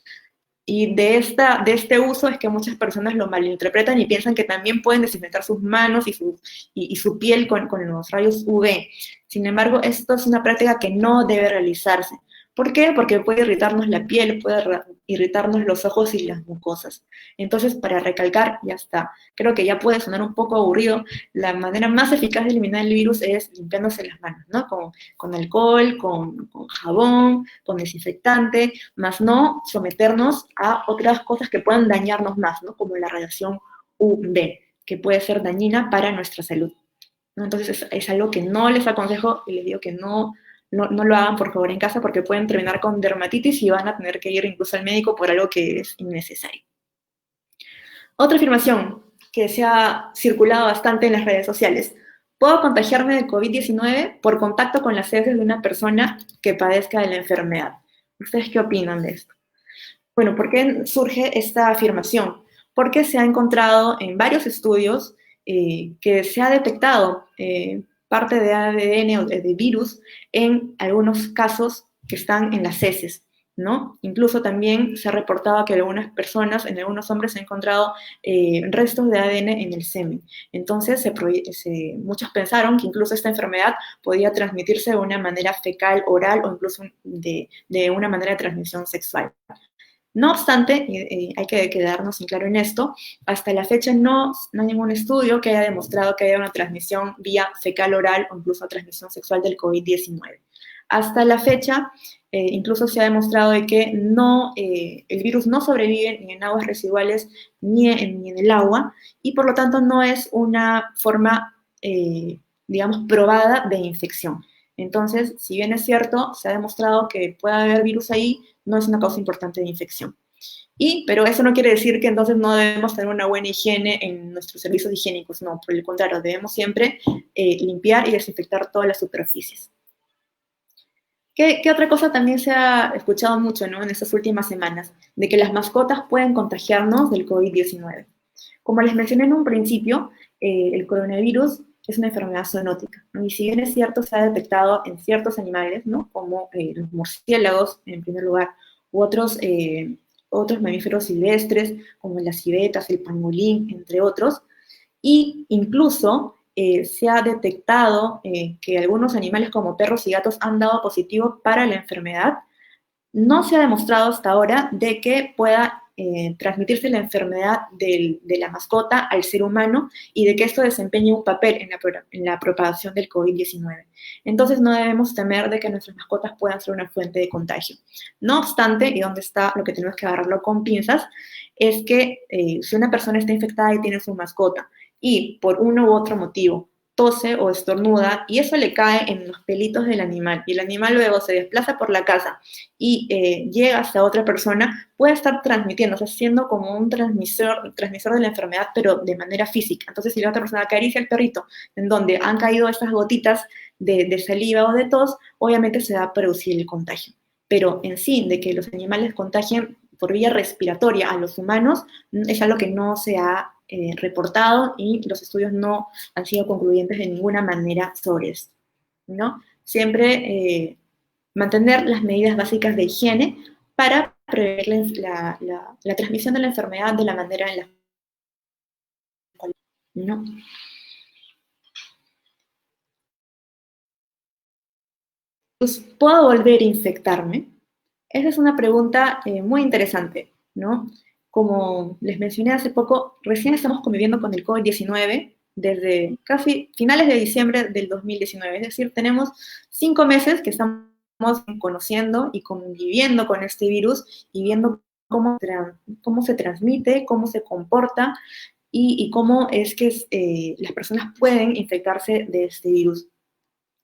Y de este uso es que muchas personas lo malinterpretan y piensan que también pueden desinfectar sus manos y su piel con los rayos UV. Sin embargo, esto es una práctica que no debe realizarse. ¿Por qué? Porque puede irritarnos la piel, puede irritarnos los ojos y las mucosas. Entonces, para recalcar, ya está. Creo que ya puede sonar un poco aburrido. La manera más eficaz de eliminar el virus es limpiándose las manos, ¿no? Con alcohol, con jabón, con desinfectante, más no someternos a otras cosas que puedan dañarnos más, ¿no? Como la radiación UV, que puede ser dañina para nuestra salud, ¿no? Entonces, es algo que no les aconsejo y les digo que no lo hagan por favor en casa porque pueden terminar con dermatitis y van a tener que ir incluso al médico por algo que es innecesario. Otra afirmación que se ha circulado bastante en las redes sociales. ¿Puedo contagiarme de COVID-19 por contacto con las heces de una persona que padezca de la enfermedad? ¿Ustedes qué opinan de esto? Bueno, ¿por qué surge esta afirmación? Porque se ha encontrado en varios estudios que se ha detectado parte de ADN o de virus en algunos casos que están en las heces, ¿no? Incluso también se ha reportado que algunas personas, en algunos hombres, se han encontrado restos de ADN en el semen. Entonces, muchos pensaron que incluso esta enfermedad podía transmitirse de una manera fecal, oral o incluso de una manera de transmisión sexual. No obstante, hay que quedarnos en claro en esto, hasta la fecha no hay ningún estudio que haya demostrado que haya una transmisión vía fecal oral o incluso transmisión sexual del COVID-19. Hasta la fecha, incluso se ha demostrado de que el virus no sobrevive ni en aguas residuales ni en el agua y por lo tanto no es una forma, digamos, probada de infección. Entonces, si bien es cierto, se ha demostrado que puede haber virus ahí, no es una causa importante de infección. Pero eso no quiere decir que entonces no debemos tener una buena higiene en nuestros servicios higiénicos, no, por el contrario, debemos siempre limpiar y desinfectar todas las superficies. ¿Qué otra cosa también se ha escuchado mucho, ¿no? En estas últimas semanas? De que las mascotas pueden contagiarnos del COVID-19. Como les mencioné en un principio, el coronavirus es una enfermedad zoonótica, ¿no? Y si bien es cierto, se ha detectado en ciertos animales, ¿no? Como los murciélagos, en primer lugar, u otros otros mamíferos silvestres, como las civetas, el pangolín, entre otros, y incluso se ha detectado que algunos animales como perros y gatos han dado positivo para la enfermedad. No se ha demostrado hasta ahora de que pueda transmitirse la enfermedad de la mascota al ser humano y de que esto desempeñe un papel en la propagación del COVID-19. Entonces no debemos temer de que nuestras mascotas puedan ser una fuente de contagio. No obstante, y donde está lo que tenemos que agarrarlo con pinzas, es que si una persona está infectada y tiene su mascota y por uno u otro motivo tose o estornuda y eso le cae en los pelitos del animal y el animal luego se desplaza por la casa y llega hasta otra persona, puede estar transmitiendo, o sea, siendo como un transmisor de la enfermedad, pero de manera física. Entonces, si la otra persona acaricia al perrito en donde han caído estas gotitas de saliva o de tos, obviamente se va a producir el contagio. Pero en sí, de que los animales contagien por vía respiratoria a los humanos, es algo que no se ha reportado y los estudios no han sido concluyentes de ninguna manera sobre esto, ¿no? Siempre mantener las medidas básicas de higiene para prevenir la transmisión de la enfermedad de la manera en la cual, ¿no? Pues, ¿puedo volver a infectarme? Esa es una pregunta muy interesante, ¿no? Como les mencioné hace poco, recién estamos conviviendo con el COVID-19 desde casi finales de diciembre del 2019, es decir, tenemos 5 meses que estamos conociendo y conviviendo con este virus y viendo cómo se transmite, cómo se comporta y cómo es que las personas pueden infectarse de este virus.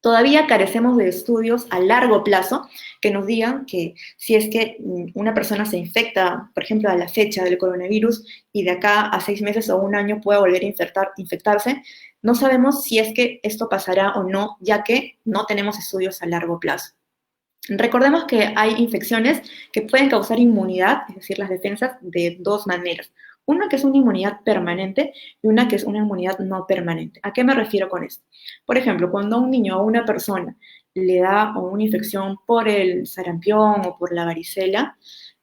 Todavía carecemos de estudios a largo plazo que nos digan que si es que una persona se infecta, por ejemplo, a la fecha del coronavirus y de acá a 6 meses o un año puede volver a infectarse, no sabemos si es que esto pasará o no, ya que no tenemos estudios a largo plazo. Recordemos que hay infecciones que pueden causar inmunidad, es decir, las defensas, de dos maneras. Una que es una inmunidad permanente y una que es una inmunidad no permanente. ¿A qué me refiero con esto? Por ejemplo, cuando a un niño o a una persona le da una infección por el sarampión o por la varicela,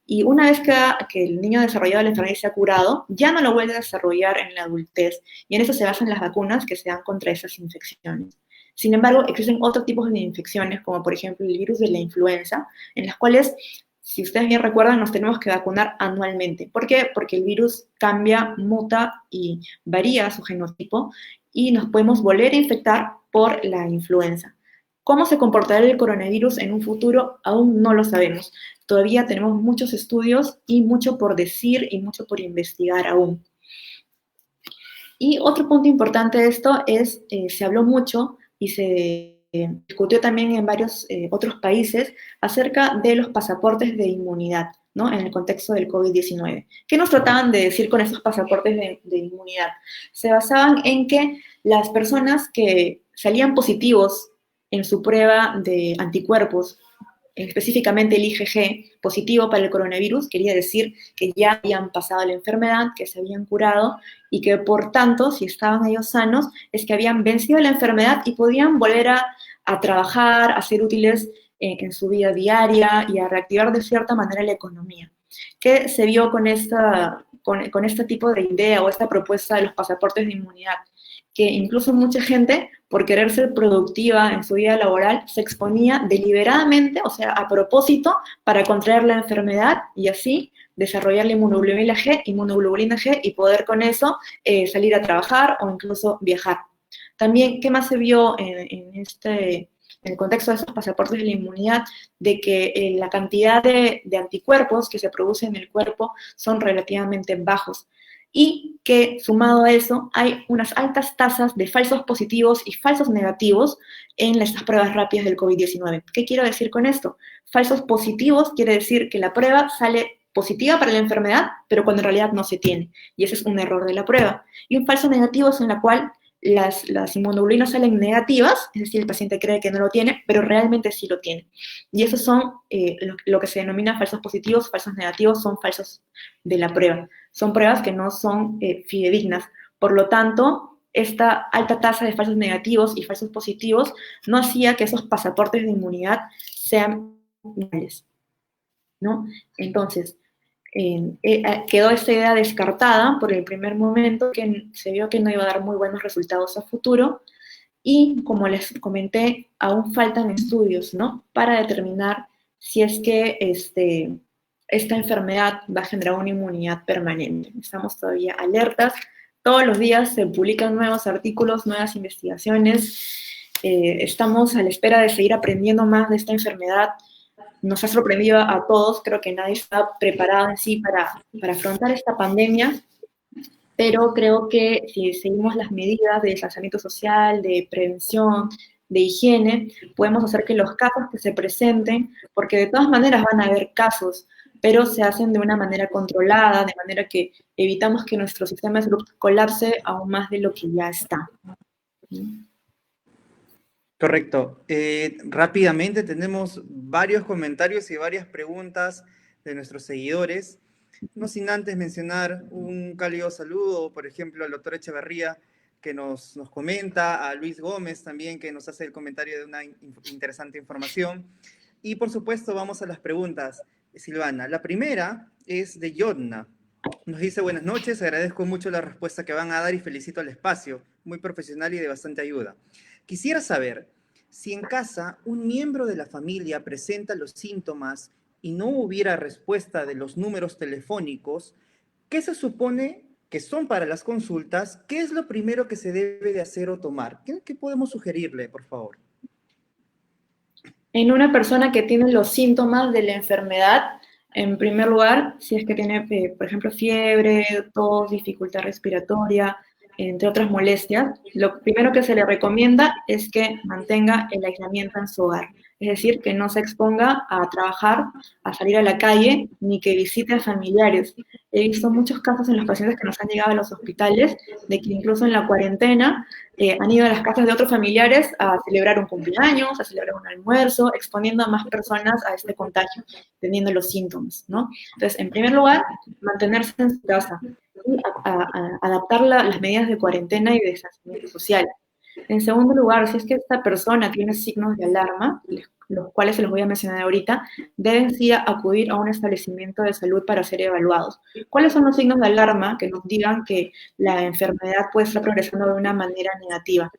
y una vez que el niño ha desarrollado la enfermedad y se ha curado, ya no lo vuelve a desarrollar en la adultez. Y en eso se basan las vacunas que se dan contra esas infecciones. Sin embargo, existen otros tipos de infecciones, como por ejemplo el virus de la influenza, en las cuales, si ustedes bien recuerdan, nos tenemos que vacunar anualmente. ¿Por qué? Porque el virus cambia, muta y varía su genotipo y nos podemos volver a infectar por la influenza. ¿Cómo se comportará el coronavirus en un futuro? Aún no lo sabemos. Todavía tenemos muchos estudios y mucho por decir y mucho por investigar aún. Y otro punto importante de esto es, se habló mucho y se discutió también en varios otros países acerca de los pasaportes de inmunidad, ¿no? En el contexto del COVID-19. ¿Qué nos trataban de decir con esos pasaportes de inmunidad? Se basaban en que las personas que salían positivos en su prueba de anticuerpos, específicamente el IgG positivo para el coronavirus, quería decir que ya habían pasado la enfermedad, que se habían curado y que por tanto, si estaban ellos sanos, es que habían vencido la enfermedad y podían volver a trabajar, a ser útiles en su vida diaria y a reactivar de cierta manera la economía. ¿Qué se vio con este tipo de idea o esta propuesta de los pasaportes de inmunidad? Que incluso mucha gente, por querer ser productiva en su vida laboral, se exponía deliberadamente, o sea, a propósito, para contraer la enfermedad y así desarrollar la inmunoglobulina G y poder con eso salir a trabajar o incluso viajar. También, ¿qué más se vio en el contexto de esos pasaportes de la inmunidad? De que la cantidad de anticuerpos que se producen en el cuerpo son relativamente bajos. Y que sumado a eso hay unas altas tasas de falsos positivos y falsos negativos en estas pruebas rápidas del COVID-19. ¿Qué quiero decir con esto? Falsos positivos quiere decir que la prueba sale positiva para la enfermedad, pero cuando en realidad no se tiene. Y ese es un error de la prueba. Y un falso negativo es en la cual las inmunoglobulinas salen negativas, es decir, el paciente cree que no lo tiene, pero realmente sí lo tiene. Y esos son lo que se denomina falsos positivos, falsos negativos, son falsos de la prueba. Son pruebas que no son fidedignas. Por lo tanto, esta alta tasa de falsos negativos y falsos positivos no hacía que esos pasaportes de inmunidad sean reales, ¿no? Entonces, quedó esta idea descartada por el primer momento, que se vio que no iba a dar muy buenos resultados a futuro, y como les comenté, aún faltan estudios, ¿no? Para determinar si es que esta enfermedad va a generar una inmunidad permanente. Estamos todavía alertas. Todos los días se publican nuevos artículos, nuevas investigaciones. Estamos a la espera de seguir aprendiendo más de esta enfermedad. Nos ha sorprendido a todos. Creo que nadie está preparado en sí para afrontar esta pandemia, pero creo que si seguimos las medidas de distanciamiento social, de prevención, de higiene, podemos hacer que los casos que se presenten, porque de todas maneras van a haber casos, pero se hacen de una manera controlada, de manera que evitamos que nuestro sistema de salud colapse aún más de lo que ya está. Correcto. Rápidamente tenemos varios comentarios y varias preguntas de nuestros seguidores. No sin antes mencionar un cálido saludo, por ejemplo, al doctor Echeverría, que nos comenta, a Luis Gómez también, que nos hace el comentario de una interesante información. Y por supuesto, vamos a las preguntas, Silvana. La primera es de Yodna. Nos dice: buenas noches, agradezco mucho la respuesta que van a dar y felicito al espacio, muy profesional y de bastante ayuda. Quisiera saber si en casa un miembro de la familia presenta los síntomas y no hubiera respuesta de los números telefónicos, ¿qué se supone que son para las consultas? ¿Qué es lo primero que se debe de hacer o tomar? ¿Qué podemos sugerirle, por favor? En una persona que tiene los síntomas de la enfermedad, en primer lugar, si es que tiene, por ejemplo, fiebre, tos, dificultad respiratoria, entre otras molestias, lo primero que se le recomienda es que mantenga el aislamiento en su hogar. Es decir, que no se exponga a trabajar, a salir a la calle, ni que visite a familiares. He visto muchos casos en los pacientes que nos han llegado a los hospitales, de que incluso en la cuarentena han ido a las casas de otros familiares a celebrar un cumpleaños, a celebrar un almuerzo, exponiendo a más personas a este contagio, teniendo los síntomas, ¿no? Entonces, en primer lugar, mantenerse en su casa y adaptar las medidas de cuarentena y de distanciamiento social. En segundo lugar, si es que esta persona tiene signos de alarma, los cuales se los voy a mencionar ahorita, deben sí acudir a un establecimiento de salud para ser evaluados. ¿Cuáles son los signos de alarma que nos digan que la enfermedad puede estar progresando de una manera negativa?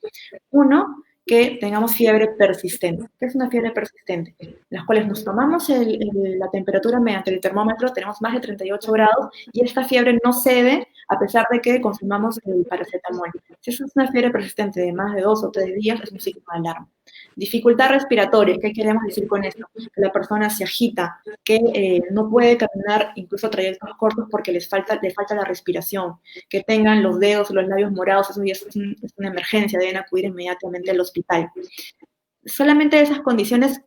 Uno, que tengamos fiebre persistente. ¿Qué es una fiebre persistente? Las cuales nos tomamos la temperatura mediante el termómetro, tenemos más de 38 grados y esta fiebre no cede a pesar de que consumamos el paracetamol. Si es una fiebre persistente de más de 2 o 3 días, es un signo de alarma. Dificultad respiratoria, ¿qué queremos decir con esto? Que la persona se agita, que no puede caminar incluso trayectos cortos porque le falta la respiración, que tengan los dedos o los labios morados, eso ya es una emergencia, deben acudir inmediatamente al hospital. Solamente esas condiciones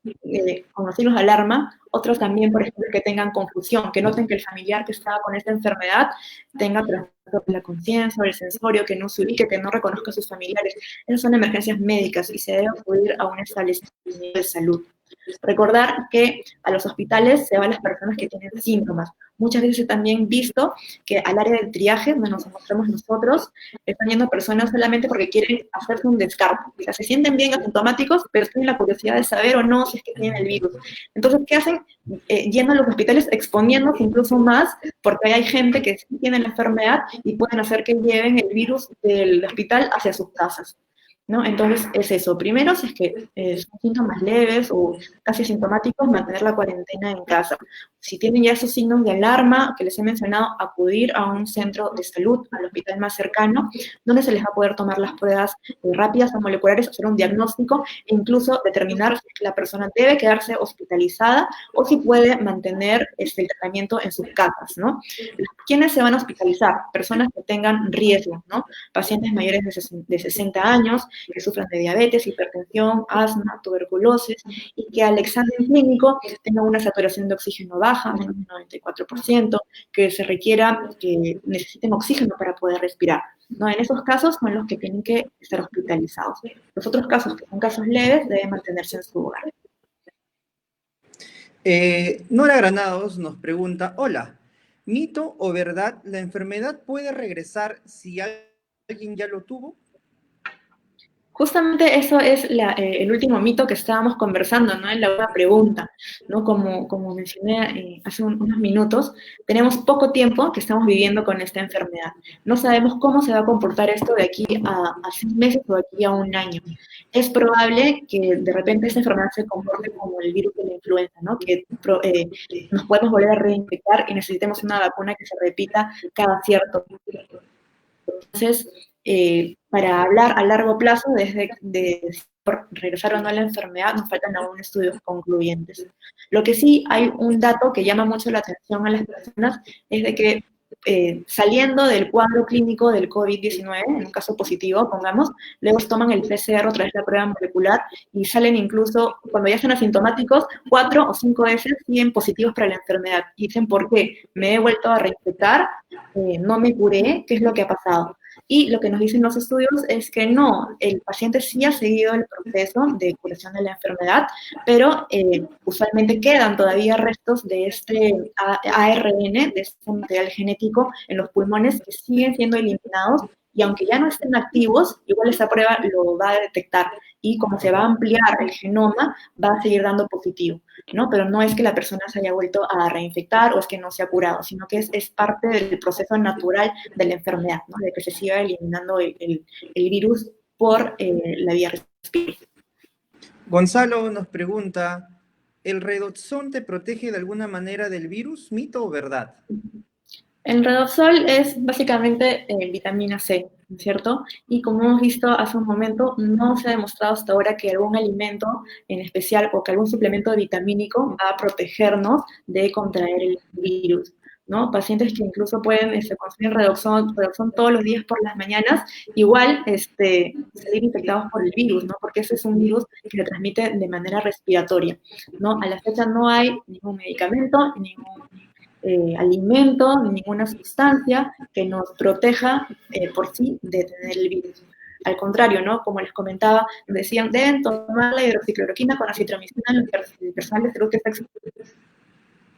con los signos de alarma, otros también, por ejemplo, que tengan confusión, que noten que el familiar que estaba con esta enfermedad tenga trastorno de la conciencia o el sensorio, que no se ubique, que no reconozca a sus familiares. Esas son emergencias médicas y se debe acudir a un establecimiento de salud. Recordar que a los hospitales se van las personas que tienen síntomas. Muchas veces he también visto que al área del triaje, donde nos encontramos nosotros, están yendo personas solamente porque quieren hacerse un descarte. O sea, se sienten bien asintomáticos, pero tienen la curiosidad de saber o no si es que tienen el virus. Entonces, ¿qué hacen? Yendo a los hospitales, exponiéndose incluso más, porque hay gente que sí tiene la enfermedad y pueden hacer que lleven el virus del hospital hacia sus casas, ¿no? Entonces, es eso. Primero, si es que son síntomas leves o casi asintomáticos, mantener la cuarentena en casa. Si tienen ya esos signos de alarma que les he mencionado, acudir a un centro de salud, al hospital más cercano, donde se les va a poder tomar las pruebas rápidas o moleculares, hacer un diagnóstico e incluso determinar si la persona debe quedarse hospitalizada o si puede mantener el tratamiento en sus casas, ¿no? ¿Quiénes se van a hospitalizar? Personas que tengan riesgo, ¿no? Pacientes mayores de 60 años, que sufran de diabetes, hipertensión, asma, tuberculosis, y que al examen clínico tengan una saturación de oxígeno baja, menos del 94%, que se requiera, que necesiten oxígeno para poder respirar, ¿no? En esos casos son los que tienen que estar hospitalizados. Los otros casos, que son casos leves, deben mantenerse en su hogar. Nora Granados nos pregunta: hola, ¿mito o verdad, la enfermedad puede regresar si alguien ya lo tuvo? Justamente eso es el último mito que estábamos conversando, ¿no? En la última pregunta, ¿no? Como mencioné hace unos minutos, tenemos poco tiempo que estamos viviendo con esta enfermedad. No sabemos cómo se va a comportar esto de aquí a 6 meses o de aquí a un año. Es probable que de repente esta enfermedad se comporte como el virus de la influenza, ¿no? Que nos podemos volver a reinfectar y necesitemos una vacuna que se repita cada cierto tiempo. Entonces, para hablar a largo plazo de regresar o no a la enfermedad, nos faltan aún estudios concluyentes. Lo que sí hay un dato que llama mucho la atención a las personas es de que saliendo del cuadro clínico del COVID-19, en un caso positivo, pongamos, luego toman el PCR otra vez la prueba molecular y salen incluso, cuando ya son asintomáticos, 4 o 5 veces siguen positivos para la enfermedad. Y dicen, ¿por qué? Me he vuelto a reinfectar, no me curé, ¿qué es lo que ha pasado? Y lo que nos dicen los estudios es que no, el paciente sí ha seguido el proceso de curación de la enfermedad, pero usualmente quedan todavía restos de este ARN, de este material genético en los pulmones que siguen siendo eliminados y aunque ya no estén activos, igual esta prueba lo va a detectar y como se va a ampliar el genoma, va a seguir dando positivo, ¿no? Pero no es que la persona se haya vuelto a reinfectar o es que no se ha curado, sino que es parte del proceso natural de la enfermedad, ¿no? De que se siga eliminando el virus por la vía respiratoria. Gonzalo nos pregunta, ¿el redoxón te protege de alguna manera del virus, mito o verdad? El Redoxol es básicamente vitamina C, ¿cierto? Y como hemos visto hace un momento, no se ha demostrado hasta ahora que algún alimento en especial o que algún suplemento vitamínico va a protegernos de contraer el virus, ¿no? Pacientes que incluso pueden consumir redoxón todos los días por las mañanas, igual salir infectados por el virus, ¿no? Porque ese es un virus que se transmite de manera respiratoria, ¿no? A la fecha no hay ningún medicamento, ningún alimento, ninguna sustancia que nos proteja por sí de tener el virus. Al contrario, ¿no? Como les comentaba, decían, deben tomar la hidroxicloroquina con acitromicina en el personal de salud que está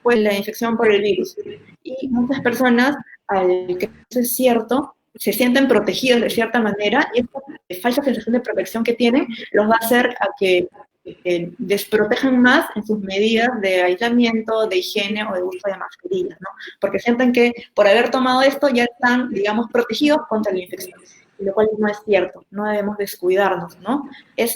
pues la infección por el virus. Y muchas personas, al que eso es cierto, se sienten protegidos de cierta manera y esta falsa sensación de protección que tienen los va a hacer a que desprotejan más en sus medidas de aislamiento, de higiene o de uso de mascarillas, ¿no? Porque sienten que por haber tomado esto ya están, digamos, protegidos contra la infección, lo cual no es cierto, no debemos descuidarnos, ¿no? Lo que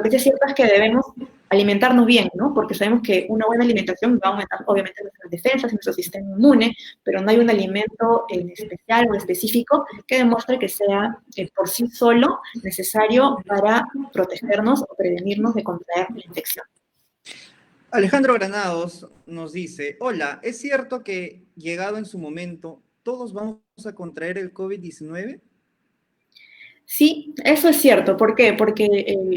sí es cierto es que debemos alimentarnos bien, ¿no? Porque sabemos que una buena alimentación va a aumentar obviamente nuestras defensas y nuestro sistema inmune, pero no hay un alimento en especial o específico que demuestre que sea por sí solo necesario para protegernos o prevenirnos de contraer la infección. Alejandro Granados nos dice, hola, ¿es cierto que llegado en su momento todos vamos a contraer el COVID-19? Sí, eso es cierto. ¿Por qué? Porque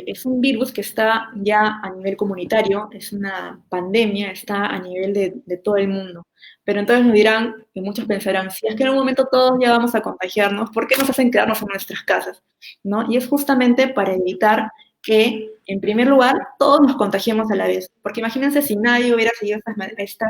es un virus que está ya a nivel comunitario, es una pandemia, está a nivel de todo el mundo. Pero entonces nos dirán, y muchos pensarán, si es que en un momento todos ya vamos a contagiarnos, ¿por qué nos hacen quedarnos en nuestras casas? ¿No? Y es justamente para evitar que, en primer lugar, todos nos contagiemos a la vez. Porque imagínense si nadie hubiera seguido estas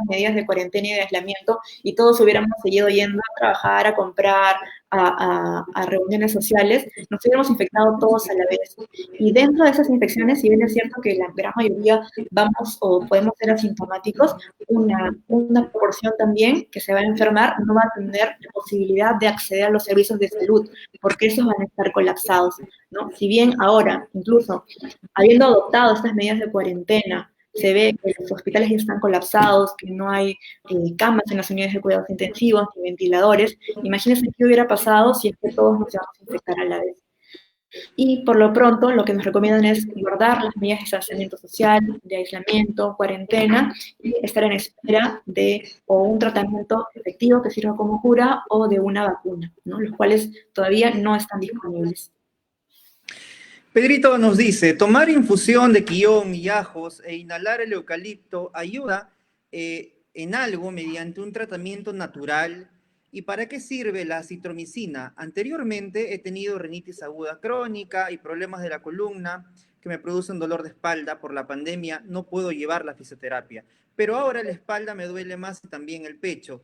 medidas de cuarentena y de aislamiento y todos hubiéramos seguido yendo a trabajar, a comprar, a reuniones sociales, nos hubiéramos infectado todos a la vez. Y dentro de esas infecciones, si bien es cierto que la gran mayoría vamos o podemos ser asintomáticos, una proporción también que se va a enfermar no va a tener la posibilidad de acceder a los servicios de salud, porque esos van a estar colapsados, ¿no? Si bien ahora, incluso habiendo adoptado estas medidas de cuarentena, se ve que los hospitales ya están colapsados, que no hay camas en las unidades de cuidados intensivos, ni ventiladores. Imagínense qué hubiera pasado si es que todos nos íbamos a infectar a la vez. Y por lo pronto, lo que nos recomiendan es guardar las medidas de distanciamiento social, de aislamiento, cuarentena, y estar en espera de o un tratamiento efectivo que sirva como cura o de una vacuna, ¿no? Los cuales todavía no están disponibles. Pedrito nos dice, tomar infusión de quión y ajos e inhalar el eucalipto ayuda en algo mediante un tratamiento natural. ¿Y para qué sirve la citromicina? Anteriormente he tenido rinitis aguda crónica y problemas de la columna que me producen dolor de espalda por la pandemia. No puedo llevar la fisioterapia, pero ahora la espalda me duele más y también el pecho.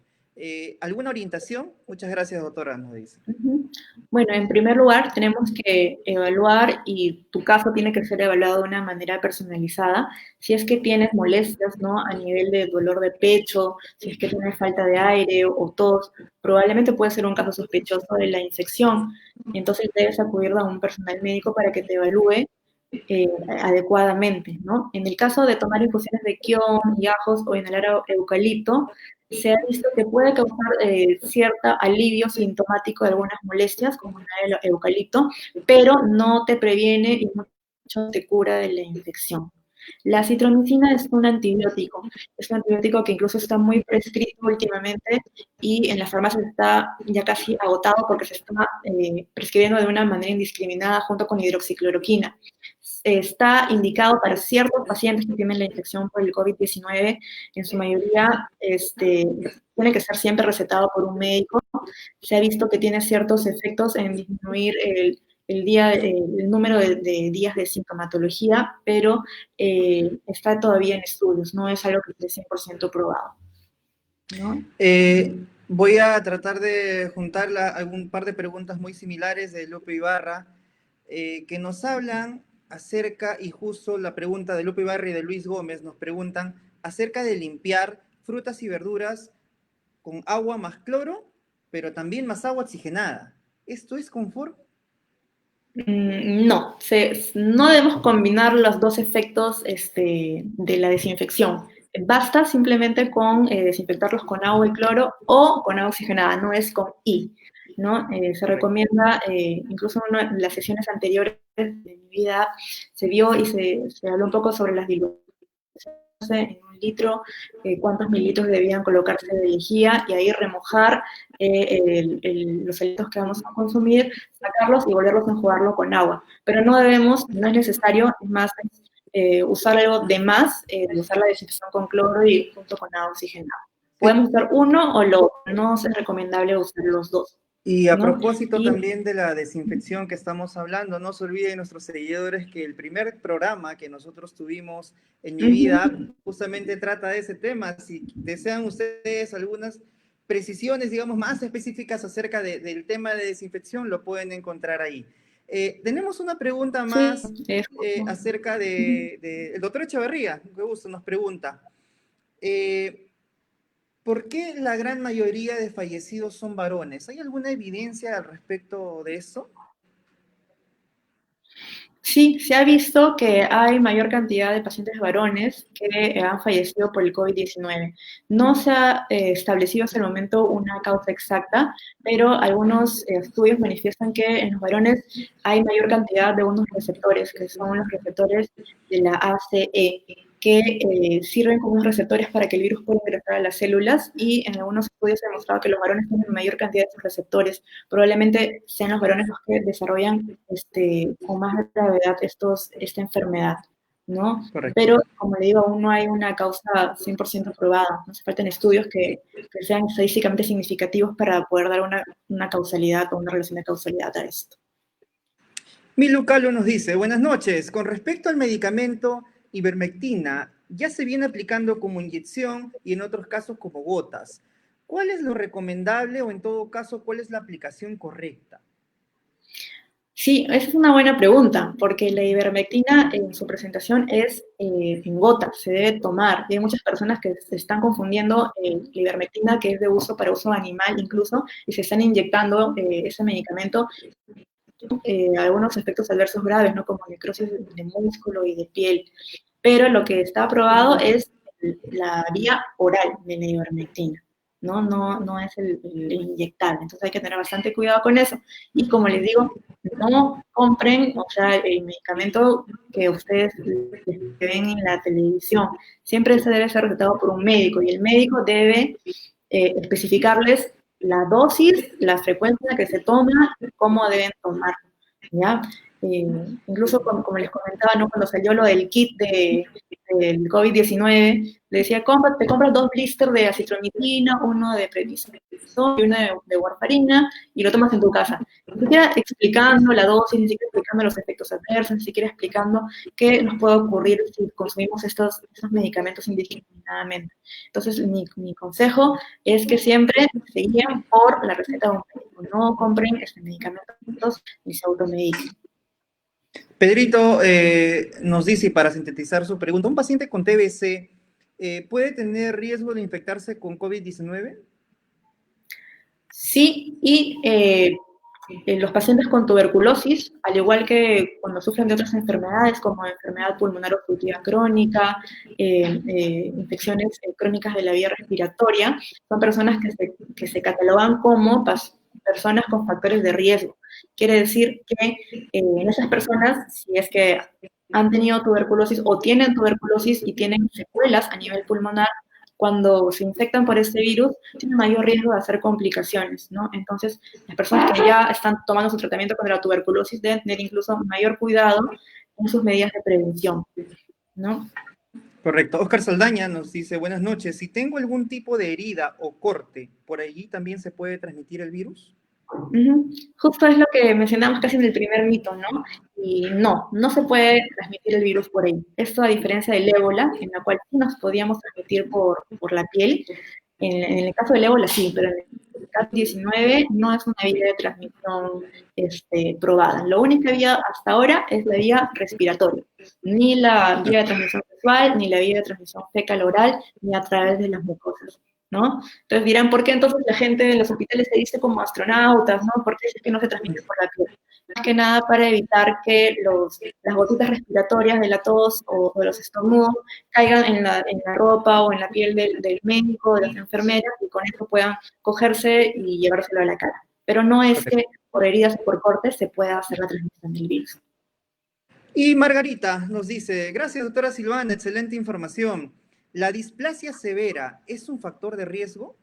¿Alguna orientación? Muchas gracias, doctora, nos dice. Bueno, en primer lugar, tenemos que evaluar, y tu caso tiene que ser evaluado de una manera personalizada. Si es que tienes molestias, ¿no? A nivel de dolor de pecho, si es que tienes falta de aire o tos, probablemente puede ser un caso sospechoso de la infección. Entonces debes acudir a un personal médico para que te evalúe adecuadamente, ¿no? En el caso de tomar infusiones de kion y ajos o inhalar eucalipto, se ha visto que puede causar cierto alivio sintomático de algunas molestias, como el eucalipto, pero no te previene y mucho te cura de la infección. La citromicina es un antibiótico que incluso está muy prescrito últimamente y en las farmacias está ya casi agotado porque se está prescribiendo de una manera indiscriminada junto con hidroxicloroquina. Está indicado para ciertos pacientes que tienen la infección por el COVID-19, en su mayoría tiene que ser siempre recetado por un médico. Se ha visto que tiene ciertos efectos en disminuir el número de días de sintomatología, pero está todavía en estudios, no es algo que esté 100% probado, ¿no? Voy a tratar de juntar algún par de preguntas muy similares de Lupe Ibarra, que nos hablan acerca, y justo la pregunta de Lupe Ibarra y de Luis Gómez nos preguntan acerca de limpiar frutas y verduras con agua más cloro, pero también más agua oxigenada. ¿Esto es confort? No, no debemos combinar los dos efectos de la desinfección. Basta simplemente con desinfectarlos con agua y cloro o con agua oxigenada, no es con I, ¿no? Se recomienda, incluso en las sesiones anteriores de mi vida se vio y se habló un poco sobre las diluciones en un litro, cuántos mililitros debían colocarse de lejía y ahí remojar los alimentos que vamos a consumir, sacarlos y volverlos a enjuagarlo con agua. Pero no es necesario, es más, usar algo de más, usar la desinfección con cloro y junto con agua oxigenada. Podemos usar uno o lo otro, no es recomendable usar los dos. Y a propósito también de la desinfección que estamos hablando, no se olviden nuestros seguidores que el primer programa que nosotros tuvimos en Mi Vida justamente trata de ese tema. Si desean ustedes algunas precisiones, digamos, más específicas acerca del tema de desinfección, lo pueden encontrar ahí. Tenemos una pregunta más acerca el doctor Echeverría, qué gusto, nos pregunta. ¿Por qué la gran mayoría de fallecidos son varones? ¿Hay alguna evidencia al respecto de eso? Sí, se ha visto que hay mayor cantidad de pacientes varones que han fallecido por el COVID-19. No se ha establecido hasta el momento una causa exacta, pero algunos estudios manifiestan que en los varones hay mayor cantidad de unos receptores, que son los receptores de la ACE, que sirven como receptores para que el virus pueda ingresar a las células, y en algunos estudios se ha demostrado que los varones tienen mayor cantidad de esos receptores. Probablemente sean los varones los que desarrollan con más gravedad esta enfermedad, ¿no? Correcto. Pero, como le digo, aún no hay una causa 100% probada. Nos faltan estudios que sean estadísticamente significativos para poder dar una causalidad o una relación de causalidad a esto. Milu Calo nos dice, buenas noches, con respecto al medicamento ivermectina, ya se viene aplicando como inyección y en otros casos como gotas. ¿Cuál es lo recomendable o en todo caso, cuál es la aplicación correcta? Sí, esa es una buena pregunta, porque la ivermectina en su presentación es en gotas, se debe tomar. Y hay muchas personas que se están confundiendo la ivermectina, que es de uso para uso animal incluso, y se están inyectando ese medicamento algunos efectos adversos graves, ¿no? Como necrosis de músculo y de piel. Pero lo que está aprobado es la vía oral de la ivermectina, ¿no? No es el inyectable. Entonces hay que tener bastante cuidado con eso. Y como les digo, no compren, o sea, el medicamento que ustedes ven en la televisión. Siempre se debe ser recetado por un médico, y el médico debe especificarles la dosis, la frecuencia que se toma, cómo deben tomar, ¿ya? Incluso como les comentaba, ¿no? Cuando salió lo del kit del COVID-19, le decía, te compras 2 blisters de acitromicina, uno de prednisona y uno de warfarina, y lo tomas en tu casa. Ni siquiera explicando la dosis, ni siquiera explicando los efectos adversos, ni siquiera explicando qué nos puede ocurrir si consumimos estos medicamentos indiscriminadamente. Entonces, mi consejo es que siempre se guíen por la receta de un médico, no compren medicamentos ni se automediquen. Pedrito nos dice, y para sintetizar su pregunta, ¿un paciente con TBC puede tener riesgo de infectarse con COVID-19? Sí, y los pacientes con tuberculosis, al igual que cuando sufren de otras enfermedades como enfermedad pulmonar obstructiva crónica, infecciones crónicas de la vía respiratoria, son personas que se catalogan como personas con factores de riesgo. Quiere decir que en esas personas, si es que han tenido tuberculosis o tienen tuberculosis y tienen secuelas a nivel pulmonar, cuando se infectan por este virus, tienen mayor riesgo de hacer complicaciones, ¿no? Entonces, las personas que ya están tomando su tratamiento contra la tuberculosis deben tener incluso mayor cuidado en sus medidas de prevención, ¿no? Correcto. Oscar Saldaña nos dice, buenas noches, si tengo algún tipo de herida o corte, ¿por allí también se puede transmitir el virus? Justo es lo que mencionamos casi en el primer mito, ¿no? Y no se puede transmitir el virus por ahí. Esto a diferencia del ébola, en la cual sí nos podíamos transmitir por la piel. En el caso del ébola sí, pero en el caso 19 no es una vía de transmisión probada. Lo único que había hasta ahora es la vía respiratoria. Ni la vía de transmisión sexual, ni la vía de transmisión fecal oral, ni a través de las mucosas, ¿no? Entonces dirán, ¿por qué entonces la gente en los hospitales se dice como astronautas, ¿no? ¿Por qué es que no se transmite por la piel? Más que nada para evitar que las gotitas respiratorias de la tos o de los estornudos caigan en la ropa o en la piel del médico, de las enfermeras, y con eso puedan cogerse y llevárselo a la cara. Pero no es que por heridas o por cortes se pueda hacer la transmisión del virus. Y Margarita nos dice, gracias doctora Silvana, excelente información. ¿La displasia severa es un factor de riesgo?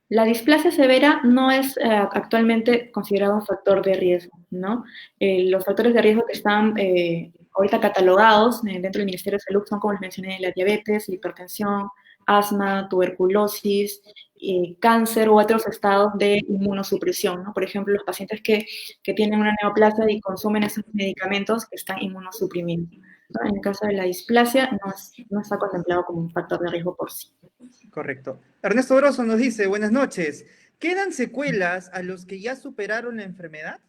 La displasia severa no es actualmente considerado un factor de riesgo, ¿no? Los factores de riesgo que están ahorita catalogados dentro del Ministerio de Salud son, como les mencioné, la diabetes, la hipertensión, asma, tuberculosis, cáncer u otros estados de inmunosupresión, ¿no? Por ejemplo, los pacientes que tienen una neoplasia y consumen esos medicamentos que están inmunosuprimidos, ¿no? En el caso de la displasia, no está contemplado como un factor de riesgo por sí. Correcto. Ernesto Grosso nos dice, buenas noches, ¿quedan secuelas a los que ya superaron la enfermedad?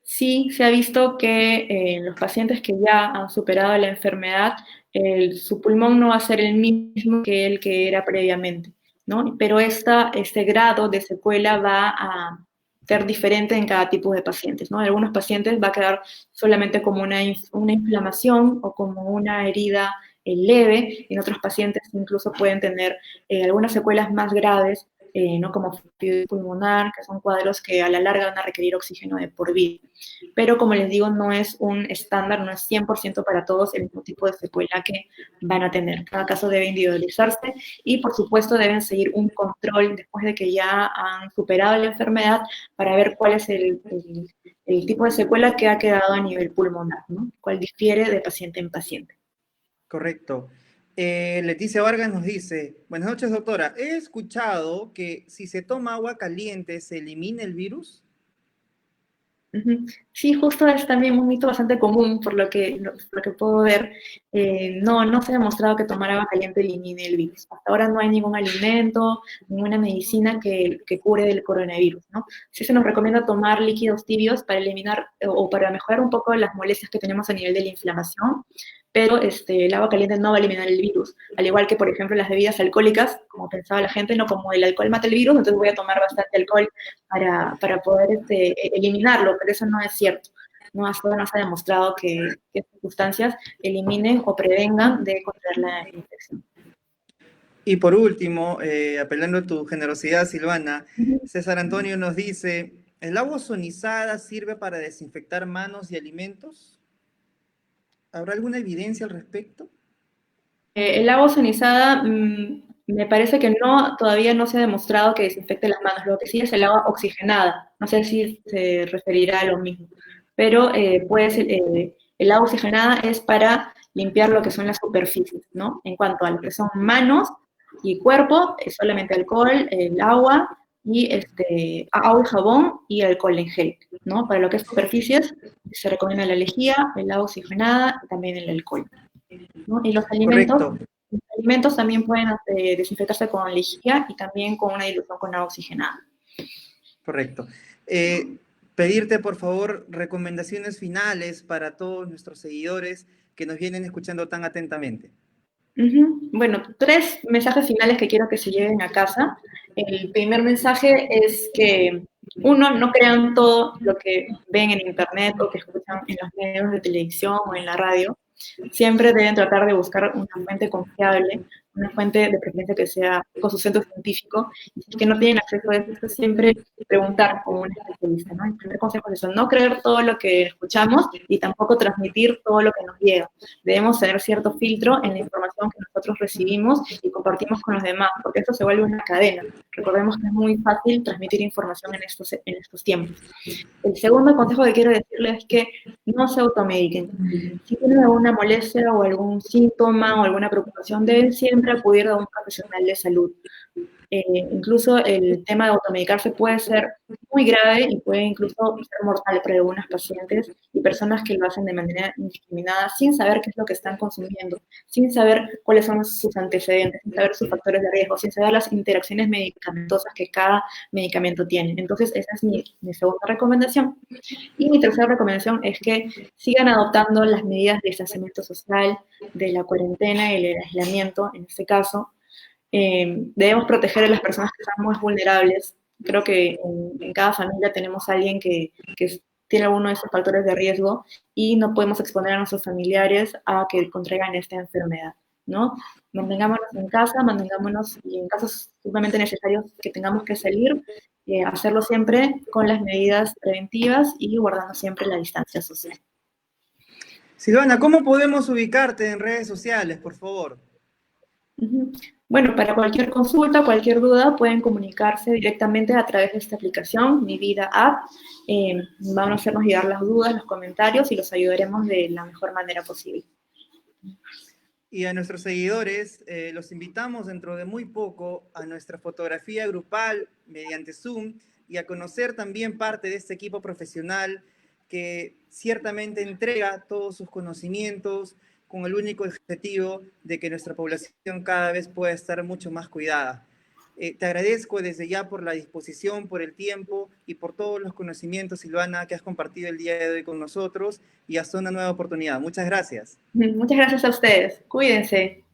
Sí, se ha visto que los pacientes que ya han superado la enfermedad, su pulmón no va a ser el mismo que el que era previamente, ¿no? Pero este grado de secuela va a ser diferente en cada tipo de pacientes, ¿no? En algunos pacientes va a quedar solamente como una inflamación o como una herida leve, en otros pacientes incluso pueden tener algunas secuelas más graves, ¿no? Como fibrosis pulmonar, que son cuadros que a la larga van a requerir oxígeno de por vida. Pero como les digo, no es un estándar, no es 100% para todos el mismo tipo de secuela que van a tener. Cada caso debe individualizarse y, por supuesto, deben seguir un control después de que ya han superado la enfermedad para ver cuál es el tipo de secuela que ha quedado a nivel pulmonar, ¿no? Cuál difiere de paciente en paciente. Correcto. Leticia Vargas nos dice, buenas noches doctora, he escuchado que si se toma agua caliente se elimina el virus. Sí, justo es también un mito bastante común, por lo que puedo ver. No se ha demostrado que tomar agua caliente elimine el virus. Hasta ahora no hay ningún alimento, ninguna medicina que cure del coronavirus, ¿no? Sí se nos recomienda tomar líquidos tibios para eliminar o para mejorar un poco las molestias que tenemos a nivel de la inflamación, pero el agua caliente no va a eliminar el virus. Al igual que, por ejemplo, las bebidas alcohólicas, como pensaba la gente, no, como el alcohol mata el virus, entonces voy a tomar bastante alcohol para poder eliminarlo, pero eso no es cierto. No, hasta ahora no se ha demostrado que estas sustancias eliminen o prevengan de contraer la infección. Y por último, apelando a tu generosidad, Silvana, César Antonio nos dice, ¿el agua ozonizada sirve para desinfectar manos y alimentos? ¿Habrá alguna evidencia al respecto? El agua ozonizada Me parece que todavía no se ha demostrado que desinfecte las manos. Lo que sí es el agua oxigenada. No sé si se referirá a lo mismo. Pero el agua oxigenada es para limpiar lo que son las superficies, ¿no? En cuanto a lo que son manos y cuerpo, es solamente alcohol, el agua y agua y jabón y alcohol en gel, ¿no? Para lo que es superficies se recomienda la lejía, el agua oxigenada y también el alcohol, ¿no? Y Correcto, los alimentos también pueden desinfectarse con lejía y también con una dilución con agua oxigenada. correcto. Pedirte, por favor, recomendaciones finales para todos nuestros seguidores que nos vienen escuchando tan atentamente. Bueno, 3 mensajes finales que quiero que se lleven a casa. El primer mensaje es que, uno, no crean todo lo que ven en internet o que escuchan en los medios de televisión o en la radio. Siempre deben tratar de buscar una fuente confiable, una fuente de preferencia que sea con sustento científico, y si es que no tienen acceso a eso, siempre preguntar con un especialista, ¿no? El primer consejo es eso, no creer todo lo que escuchamos y tampoco transmitir todo lo que nos llega. Debemos tener cierto filtro en la información que nosotros recibimos y compartimos con los demás, porque esto se vuelve una cadena. Recordemos que es muy fácil transmitir información en estos tiempos. El segundo consejo que quiero decirles es que no se automediquen. Si tienen alguna molestia o algún síntoma o alguna preocupación, deben siempre acudir a un profesional de salud. Incluso el tema de automedicarse puede ser muy grave y puede incluso ser mortal para algunos pacientes y personas que lo hacen de manera indiscriminada sin saber qué es lo que están consumiendo, sin saber cuáles son sus antecedentes, sin saber sus factores de riesgo, sin saber las interacciones medicamentosas que cada medicamento tiene. Entonces, esa es mi segunda recomendación. Y mi tercera recomendación es que sigan adoptando las medidas de distanciamiento social, de la cuarentena y el aislamiento, en este caso. Debemos proteger a las personas que están más vulnerables. Creo que en cada familia tenemos a alguien que tiene alguno de esos factores de riesgo y no podemos exponer a nuestros familiares a que contraigan esta enfermedad, ¿no? Mantengámonos en casa, mantengámonos, y en casos sumamente necesarios que tengamos que salir, hacerlo siempre con las medidas preventivas y guardando siempre la distancia social. Silvana, ¿cómo podemos ubicarte en redes sociales, por favor? Bueno, para cualquier consulta, cualquier duda, pueden comunicarse directamente a través de esta aplicación, Mi Vida App. Van a hacernos llegar las dudas, los comentarios y los ayudaremos de la mejor manera posible. Y a nuestros seguidores, los invitamos dentro de muy poco a nuestra fotografía grupal mediante Zoom y a conocer también parte de este equipo profesional que ciertamente entrega todos sus conocimientos con el único objetivo de que nuestra población cada vez pueda estar mucho más cuidada. Te agradezco desde ya por la disposición, por el tiempo y por todos los conocimientos, Silvana, que has compartido el día de hoy con nosotros y hasta una nueva oportunidad. Muchas gracias. Muchas gracias a ustedes. Cuídense.